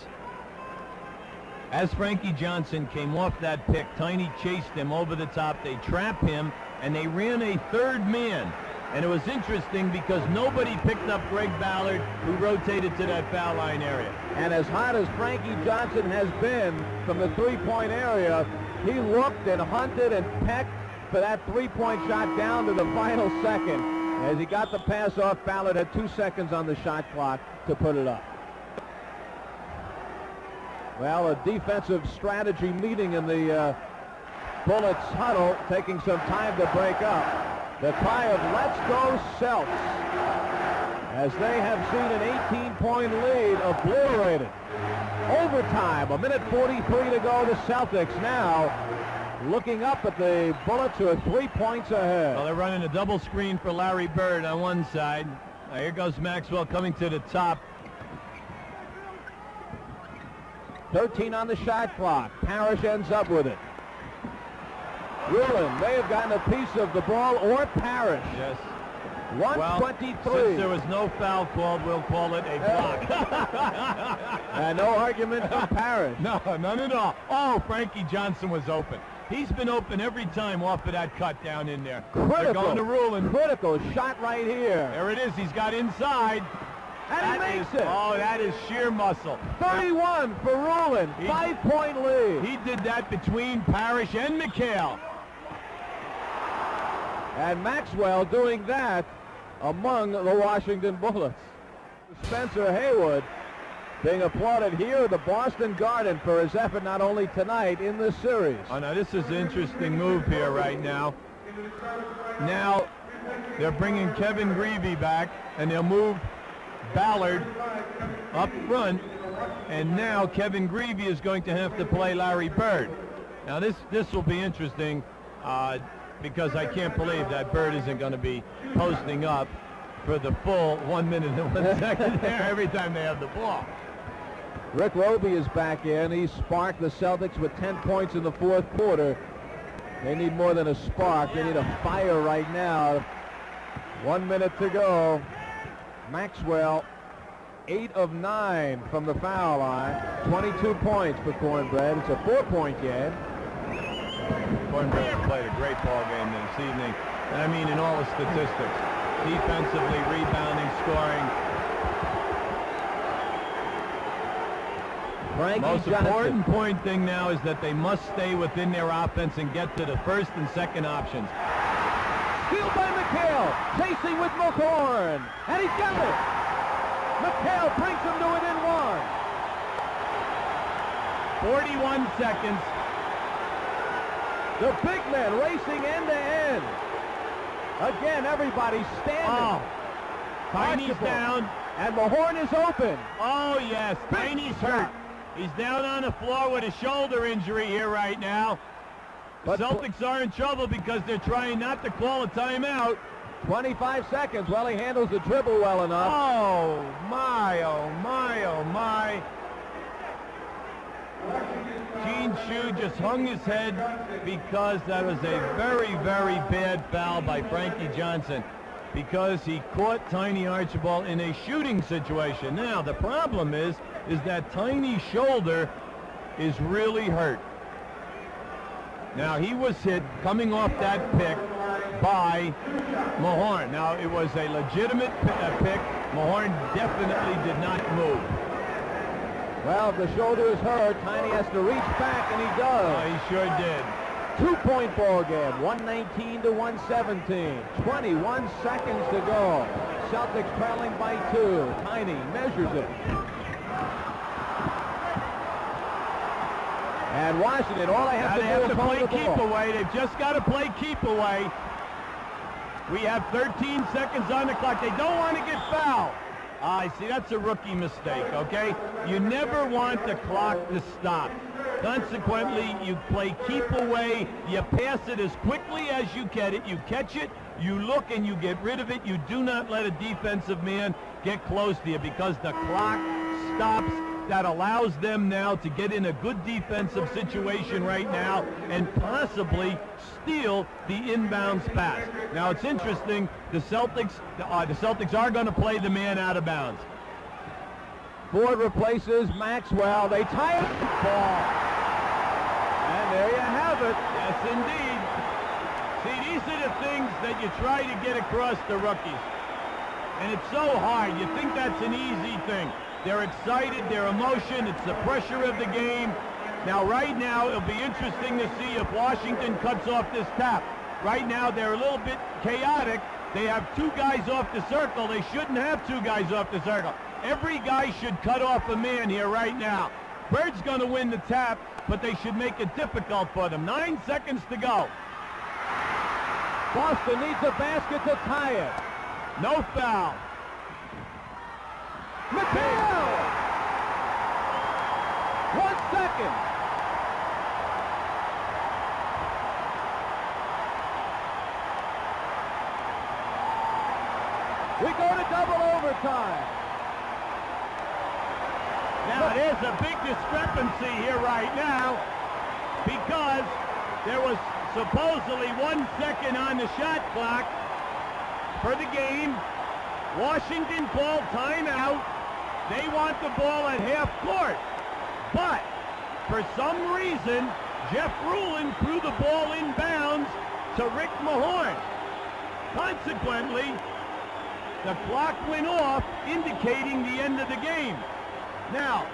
As Frankie Johnson came off that pick, Tiny chased him over the top. They trapped him, and they ran a 3rd man. And it was interesting because nobody picked up Greg Ballard, who rotated to that foul line area. And as hot as Frankie Johnson has been from the three-point area, he looked and hunted and pecked for that three-point shot down to the final second. As he got the pass off, Ballard had 2 seconds on the shot clock to put it up. Well, a defensive strategy meeting in the Bullets huddle, taking some time to break up. The cry of "Let's go Celts," as they have seen an 18-point lead obliterated. Overtime, a minute 43 to go. The Celtics now looking up at the Bullets, who are 3 points ahead. Well, they're running a double screen for Larry Bird on one side. Now here goes Maxwell coming to the top. 13 on the shot clock. Parrish ends up with it. Rulin may have gotten a piece of the ball, or Parrish. Yes. 123. Well, since there was no foul called, we'll call it a block. And no argument for Parrish. No, none at all. Oh, Frankie Johnson was open. He's been open every time off of that cut down in there. Critical. They're going to Rulin. Critical shot right here. There it is. He's got inside. And he makes it. Oh, that is sheer muscle. 31 for Rulin. 5-point lead. He did that between Parrish and McHale. And Maxwell doing that among the Washington Bullets. Spencer Haywood being applauded here at the Boston Garden for his effort not only tonight in this series. Oh, now this is an interesting move here right now. Now they're bringing Kevin Greavy back, and they'll move Ballard up front, and now Kevin Greavy is going to have to play Larry Bird. Now this will be interesting because I can't believe that Bird isn't going to be posting up for the full 1 minute and 1 second there every time they have the ball. Rick Roby is back in. He sparked the Celtics with 10 points in the 4th quarter. They need more than a spark. They need a fire right now. 1 minute to go. Maxwell, 8 of 9 from the foul line. 22 points for Cornbread. It's a 4-point game. Cornbread has played a great ball game this evening. And I mean in all the statistics. Defensively, rebounding, scoring. Most important point thing now is that they must stay within their offense and get to the first and second options. Steal by McHale, chasing with Mulhorn, and he's got it. McHale brings him to within 1. 41 seconds. The big men racing end to end. Again, everybody standing. Oh, Tiny's down. And Mulhorn is open. Oh, yes, Tiny's hurt. He's down on the floor with a shoulder injury here right now. The Celtics are in trouble because they're trying not to call a timeout. 25 seconds. Well, he handles the dribble well enough. Oh, my, oh, my, oh, my. Gene Shue just hung his head because that was a very, very bad foul by Frankie Johnson because he caught Tiny Archibald in a shooting situation. Now, the problem is that Tiny's shoulder is really hurt. Now, he was hit coming off that pick by Mahorn. Now, it was a legitimate pick. Mahorn definitely did not move. Well, if the shoulder is hurt, Tiny has to reach back, and he does. Oh, he sure did. 2-point ball game, 119 to 117. 21 seconds to go. Celtics trailing by 2. Tiny measures it. And Washington, all they have to do is play hold the keep ball. away. They've just got to play keep away. We have 13 seconds on the clock. They don't want to get fouled. I see, that's a rookie mistake, okay? You never want the clock to stop. Consequently, you play keep away. You pass it as quickly as you get it. You catch it, you look, and you get rid of it. You do not let a defensive man get close to you because the clock stops. That allows them now to get in a good defensive situation right now and possibly steal the inbounds pass. Now, it's interesting. The Celtics are going to play the man out of bounds. Ford replaces Maxwell. They tie it. Ball. And there you have it. Yes, indeed. See, these are the things that you try to get across to rookies. And it's so hard. You think that's an easy thing. They're excited, their emotion, it's the pressure of the game. Now, right now, it'll be interesting to see if Washington cuts off this tap. Right now, they're a little bit chaotic. They have 2 guys off the circle. They shouldn't have 2 guys off the circle. Every guy should cut off a man here right now. Bird's going to win the tap, but they should make it difficult for them. 9 seconds to go. Boston needs a basket to tie it. No foul. McHale! 1 second. We go to double overtime. Now, there's a big discrepancy here right now because there was supposedly 1 second on the shot clock for the game. Washington called timeout. They want the ball at half court. But for some reason, Jeff Rulin threw the ball inbounds to Rick Mahorn. Consequently, the clock went off, indicating the end of the game. Now,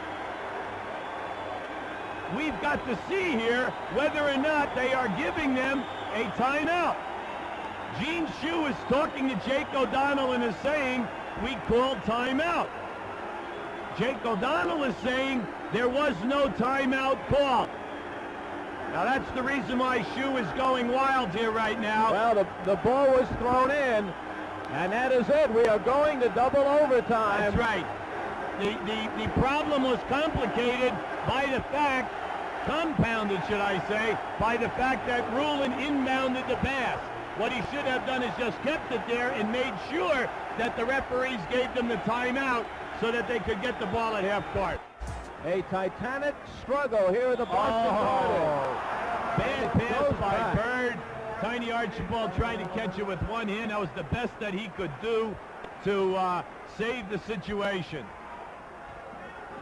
we've got to see here whether or not they are giving them a timeout. Gene Shue is talking to Jake O'Donnell and is saying, we called timeout. Jake O'Donnell is saying there was no timeout call. Now, that's the reason why Shue is going wild here right now. Well, the ball was thrown in, and that is it. We are going to double overtime. That's right. The problem was complicated by the fact, compounded, should I say, by the fact that Rulin inbounded the pass. What he should have done is just kept it there and made sure that the referees gave them the timeout so that they could get the ball at half court. A titanic struggle here at the Boston Garden. Bad pass by Bird. Tiny Archibald trying to catch it with one hand. That was the best that he could do to save the situation.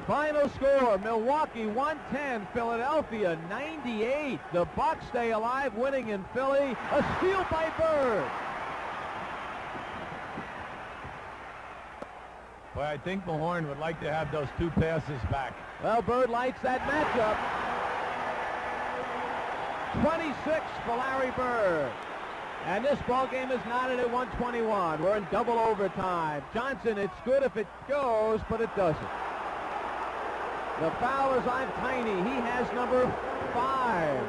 Final score, Milwaukee 110, Philadelphia 98. The Bucks stay alive, winning in Philly. A steal by Bird. Boy, I think Mahorn would like to have those 2 passes back. Well, Bird likes that matchup. 26 for Larry Bird. And this ball game is knotted at 121. We're in double overtime. Johnson, it's good if it goes, but it doesn't. The foul is on Tiny. He has number 5.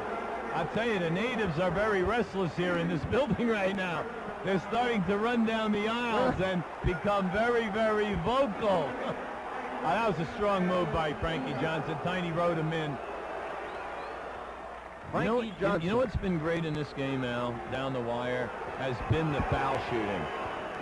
I'll tell you, the natives are very restless here in this building right now. They're starting to run down the aisles and become very, very vocal. That was a strong move by Frankie Johnson. Tiny rode him in. Frankie Johnson. You know what's been great in this game, Al, down the wire, has been the foul shooting.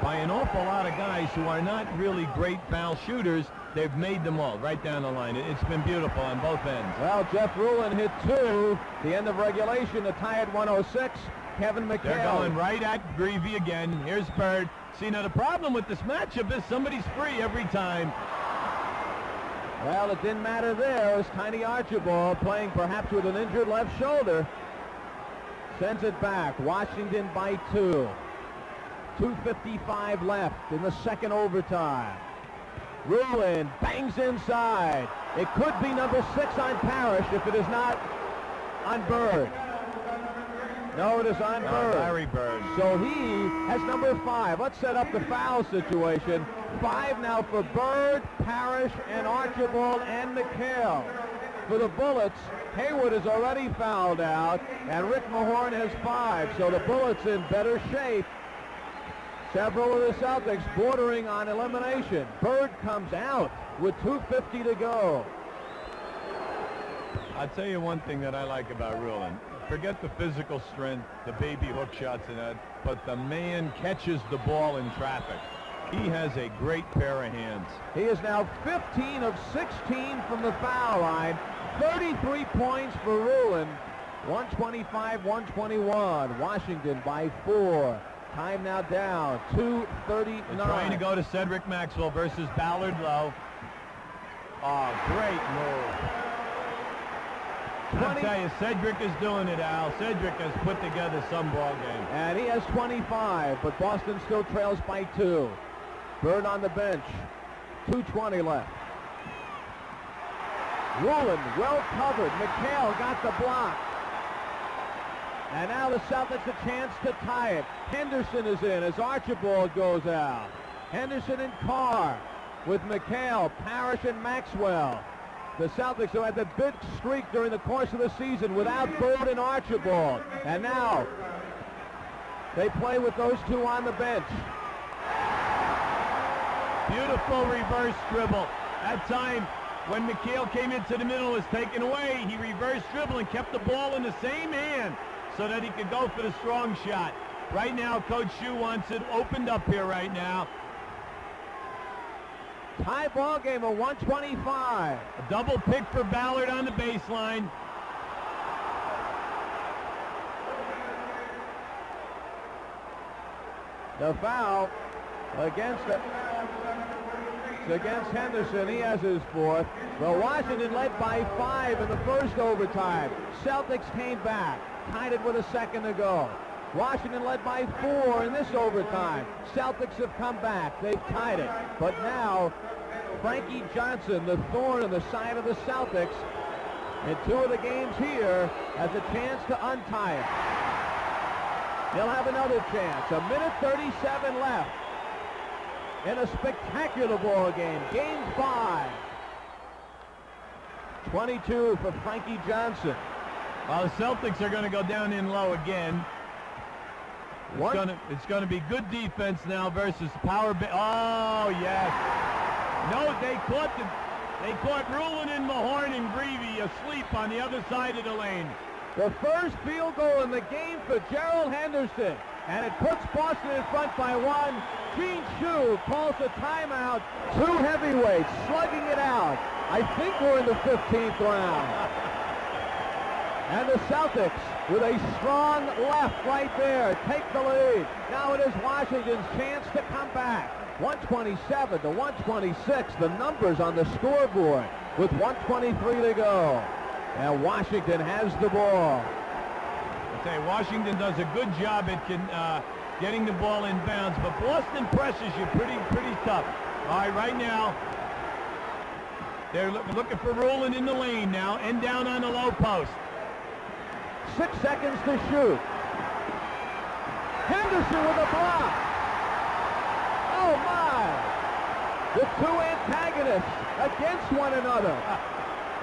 By an awful lot of guys who are not really great foul shooters, they've made them all right down the line. It's been beautiful on both ends. Well, Jeff Rulin hit 2. The end of regulation to tie at 106. Kevin McHale. They're going right at Greavy again. Here's Bird. See, now the problem with this matchup is somebody's free every time. Well, it didn't matter there as Tiny Archibald, playing perhaps with an injured left shoulder, sends it back. Washington by 2. 2:55 left in the second overtime. Rulin bangs inside. It could be number 6 on Parrish if it is not on Bird. No, it is on Bird. Larry Bird. So he has number 5. Let's set up the foul situation. 5 now for Bird, Parrish, and Archibald, and McHale. For the Bullets, Hayward is already fouled out, and Rick Mahorn has 5. So the Bullets in better shape. Several of the Celtics bordering on elimination. Bird comes out with 2:50 to go. I'll tell you one thing that I like about Rulin. Forget the physical strength, the baby hook shots and that, but the man catches the ball in traffic. He has a great pair of hands. He is now 15 of 16 from the foul line. 33 points for Rulin. 125-121. Washington by 4. Time now down. 2:39. They're trying to go to Cedric Maxwell versus Ballard Lowe. Oh, great move. I'll tell you, Cedric is doing it, Al. Cedric has put together some ball game. And he has 25, but Boston still trails by 2. Bird on the bench. 2:20 left. Rulin well covered. McHale got the block. And now the Celtics a chance to tie it. Henderson is in as Archibald goes out. Henderson and Carr with McHale, Parrish, and Maxwell. The Celtics who had the big streak during the course of the season without Bird and Archibald. And now they play with those 2 on the bench. Beautiful reverse dribble. That time when McHale came into the middle was taken away. He reverse dribbled and kept the ball in the same hand so that he could go for the strong shot. Right now, Coach Shue wants it opened up here right now. Tie ball game of 125. A double pick for Ballard on the baseline. The foul against Henderson. He has his 4th. Well, Washington led by 5 in the first overtime. Celtics came back, tied it with a second to go. Washington led by 4 in this overtime. Celtics have come back. They've tied it. But now, Frankie Johnson, the thorn in the side of the Celtics, in 2 of the games here, has a chance to untie it. He'll have another chance. 1:37 left in a spectacular ball game. Game 5. 22 for Frankie Johnson. Well, the Celtics are going to go down in low again. It's going to be good defense now versus power. Oh, yes. No, they caught Rulin and Mahorn and Greavy asleep on the other side of the lane. The first field goal in the game for Gerald Henderson. And it puts Boston in front by 1. Gene Shue calls a timeout. 2 heavyweights slugging it out. I think we're in the 15th round. And the Celtics, with a strong left right there, take the lead. Now it is Washington's chance to come back. 127-126, the numbers on the scoreboard with 1:23 to go. And Washington has the ball. I tell you, Washington does a good job at getting the ball in bounds, but Boston presses you pretty tough. All right, right now, they're looking for Rulin in the lane now, and down on the low post. 6 seconds to shoot. Henderson with a block. Oh my! The 2 antagonists against one another.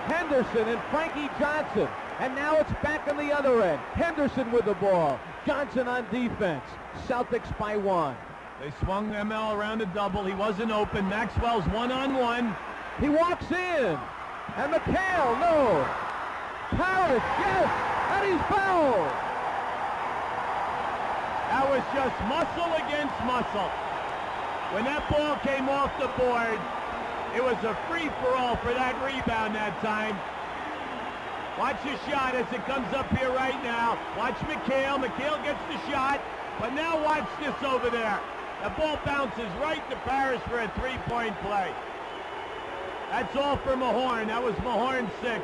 Henderson and Frankie Johnson. And now it's back on the other end. Henderson with the ball. Johnson on defense. Celtics by 1. They swung ML around a double. He wasn't open. Maxwell's one-on-one. He walks in. And McHale, no. Parrish, yes. And and he's fouled. That was just muscle against muscle. When that ball came off the board, it was a free-for-all for that rebound that time. Watch the shot as it comes up here right now. Watch McHale. McHale gets the shot. But now watch this over there. The ball bounces right to Parrish for a three-point play. That's all for Mahorn. That was Mahorn's 6th.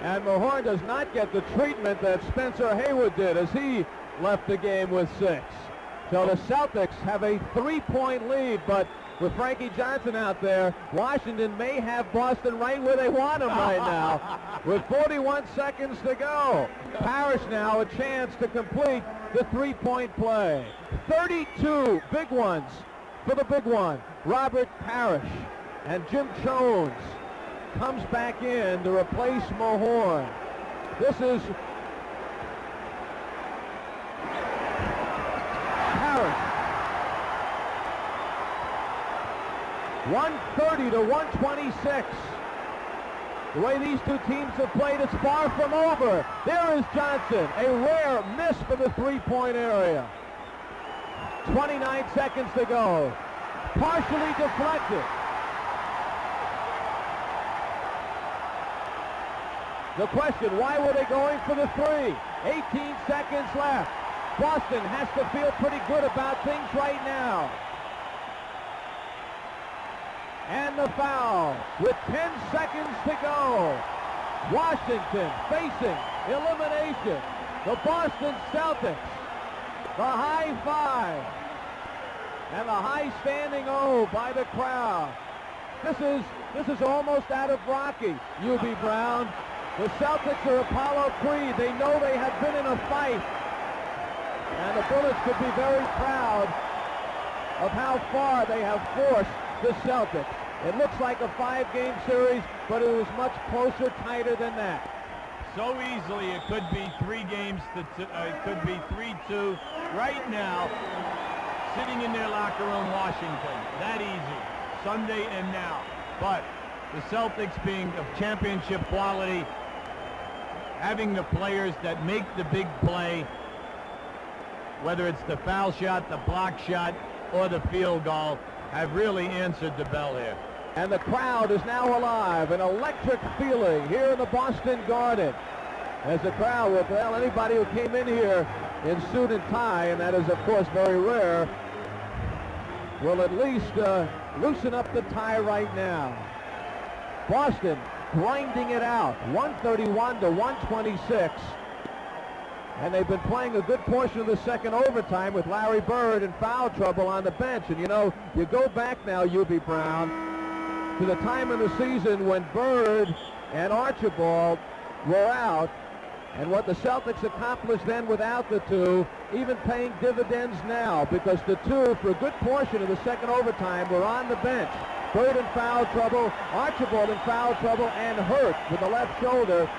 And Mahorn does not get the treatment that Spencer Haywood did as he left the game with 6. So the Celtics have a 3-point lead, but with Frankie Johnson out there, Washington may have Boston right where they want him right now. With 41 seconds to go. Parrish now a chance to complete the 3-point play. 32 big ones for the big one, Robert Parrish. And Jim Jones comes back in to replace Mahorn. This is Parrish. 130 to 126. The way these two teams have played, it's far from over. There is Johnson, a rare miss for the three-point area. 29 seconds to go. Partially deflected. The question, why were they going for the 3? 18 seconds left. Boston has to feel pretty good about things right now. And the foul with 10 seconds to go. Washington facing elimination. The Boston Celtics. The high five. And the high standing O by the crowd. This is almost out of Rocky, UB Brown. The Celtics are Apollo Creed. They know they have been in a fight. And the Bullets could be very proud of how far they have forced the Celtics. It looks like a 5-game series, but it was much closer, tighter than that. So easily it could be 3 games, it could be 3-2 right now, sitting in their locker room, Washington. That easy, Sunday and now. But the Celtics being of championship quality, having the players that make the big play, whether it's the foul shot, the block shot, or the field goal, have really answered the bell here. And the crowd is now alive, an electric feeling here in the Boston Garden. As the crowd, well, anybody who came in here in suit and tie, and that is of course very rare, will at least loosen up the tie right now. Boston grinding it out, 131 to 126. And they've been playing a good portion of the second overtime with Larry Bird in foul trouble on the bench. And you know, you go back now, UB Brown, to the time in the season when Bird and Archibald were out, and what the Celtics accomplished then without the two, even paying dividends now, because the two, for a good portion of the second overtime, were on the bench. Bird in foul trouble, Archibald in foul trouble, and hurt with the left shoulder.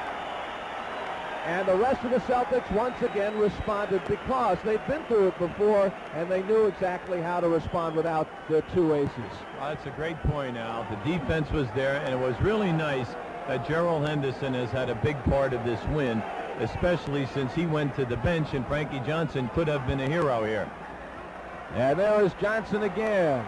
And the rest of the Celtics once again responded because they've been through it before and they knew exactly how to respond without their two aces. Well, that's a great point, Al. The defense was there, and it was really nice that Gerald Henderson has had a big part of this win, especially since he went to the bench and Frankie Johnson could have been a hero here. And there is Johnson again.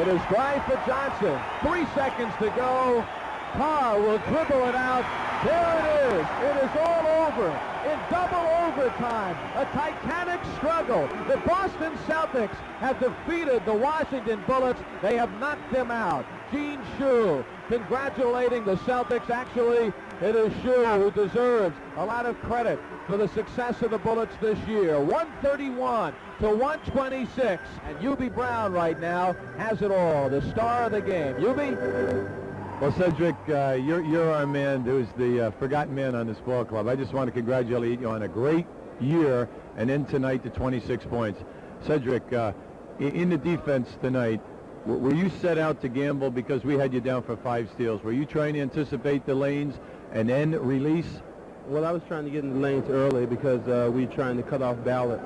It is dry for Johnson. 3 seconds to go. Carr will dribble it out. There it is. It is all over in double overtime. A titanic struggle. The Boston Celtics have defeated the Washington Bullets. They have knocked them out. Gene Shue congratulating the Celtics. Actually, it is Shue who deserves a lot of credit for the success of the Bullets this year. 131 to 126. And UB Brown right now has it all. The star of the game. UB? Well, Cedric, you're our man who's the forgotten man on this ball club. I just want to congratulate you on a great year and end tonight to 26 points. Cedric, in the defense tonight, were you set out to gamble because we had you down for 5 steals? Were you trying to anticipate the lanes and then release? Well, I was trying to get in the lanes early because we were trying to cut off Ballard.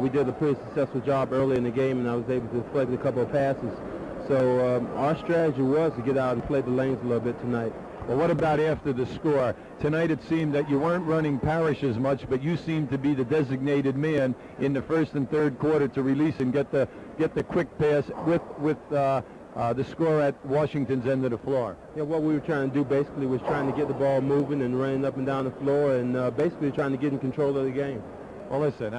We did a pretty successful job early in the game, and I was able to deflect a couple of passes. So our strategy was to get out and play the lanes a little bit tonight. Well, what about after the score? Tonight it seemed that you weren't running Parrish as much, but you seemed to be the designated man in the first and third quarter to release and get the quick pass with the score at Washington's end of the floor. Yeah, what we were trying to do basically was trying to get the ball moving and running up and down the floor, and basically trying to get in control of the game. Well, listen,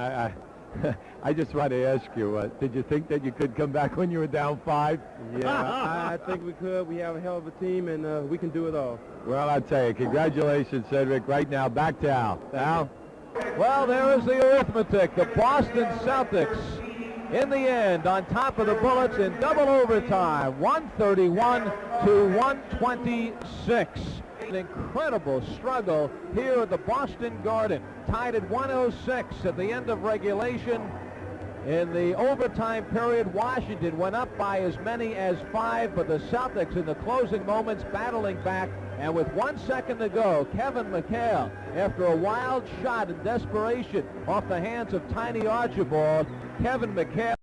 I just want to ask you, did you think that you could come back when you were down 5? Yeah, I think we could. We have a hell of a team, and we can do it all. Well, I tell you, congratulations, Cedric. Right now, back to Al. Al? Well, there is the arithmetic. The Boston Celtics, in the end, on top of the Bullets in double overtime, 131 to 126. An incredible struggle here at the Boston Garden, tied at 106 at the end of regulation. In the overtime period, Washington went up by as many as 5, but the Celtics in the closing moments battling back, and with 1 second to go, Kevin McHale, after a wild shot in desperation off the hands of Tiny Archibald, Kevin McHale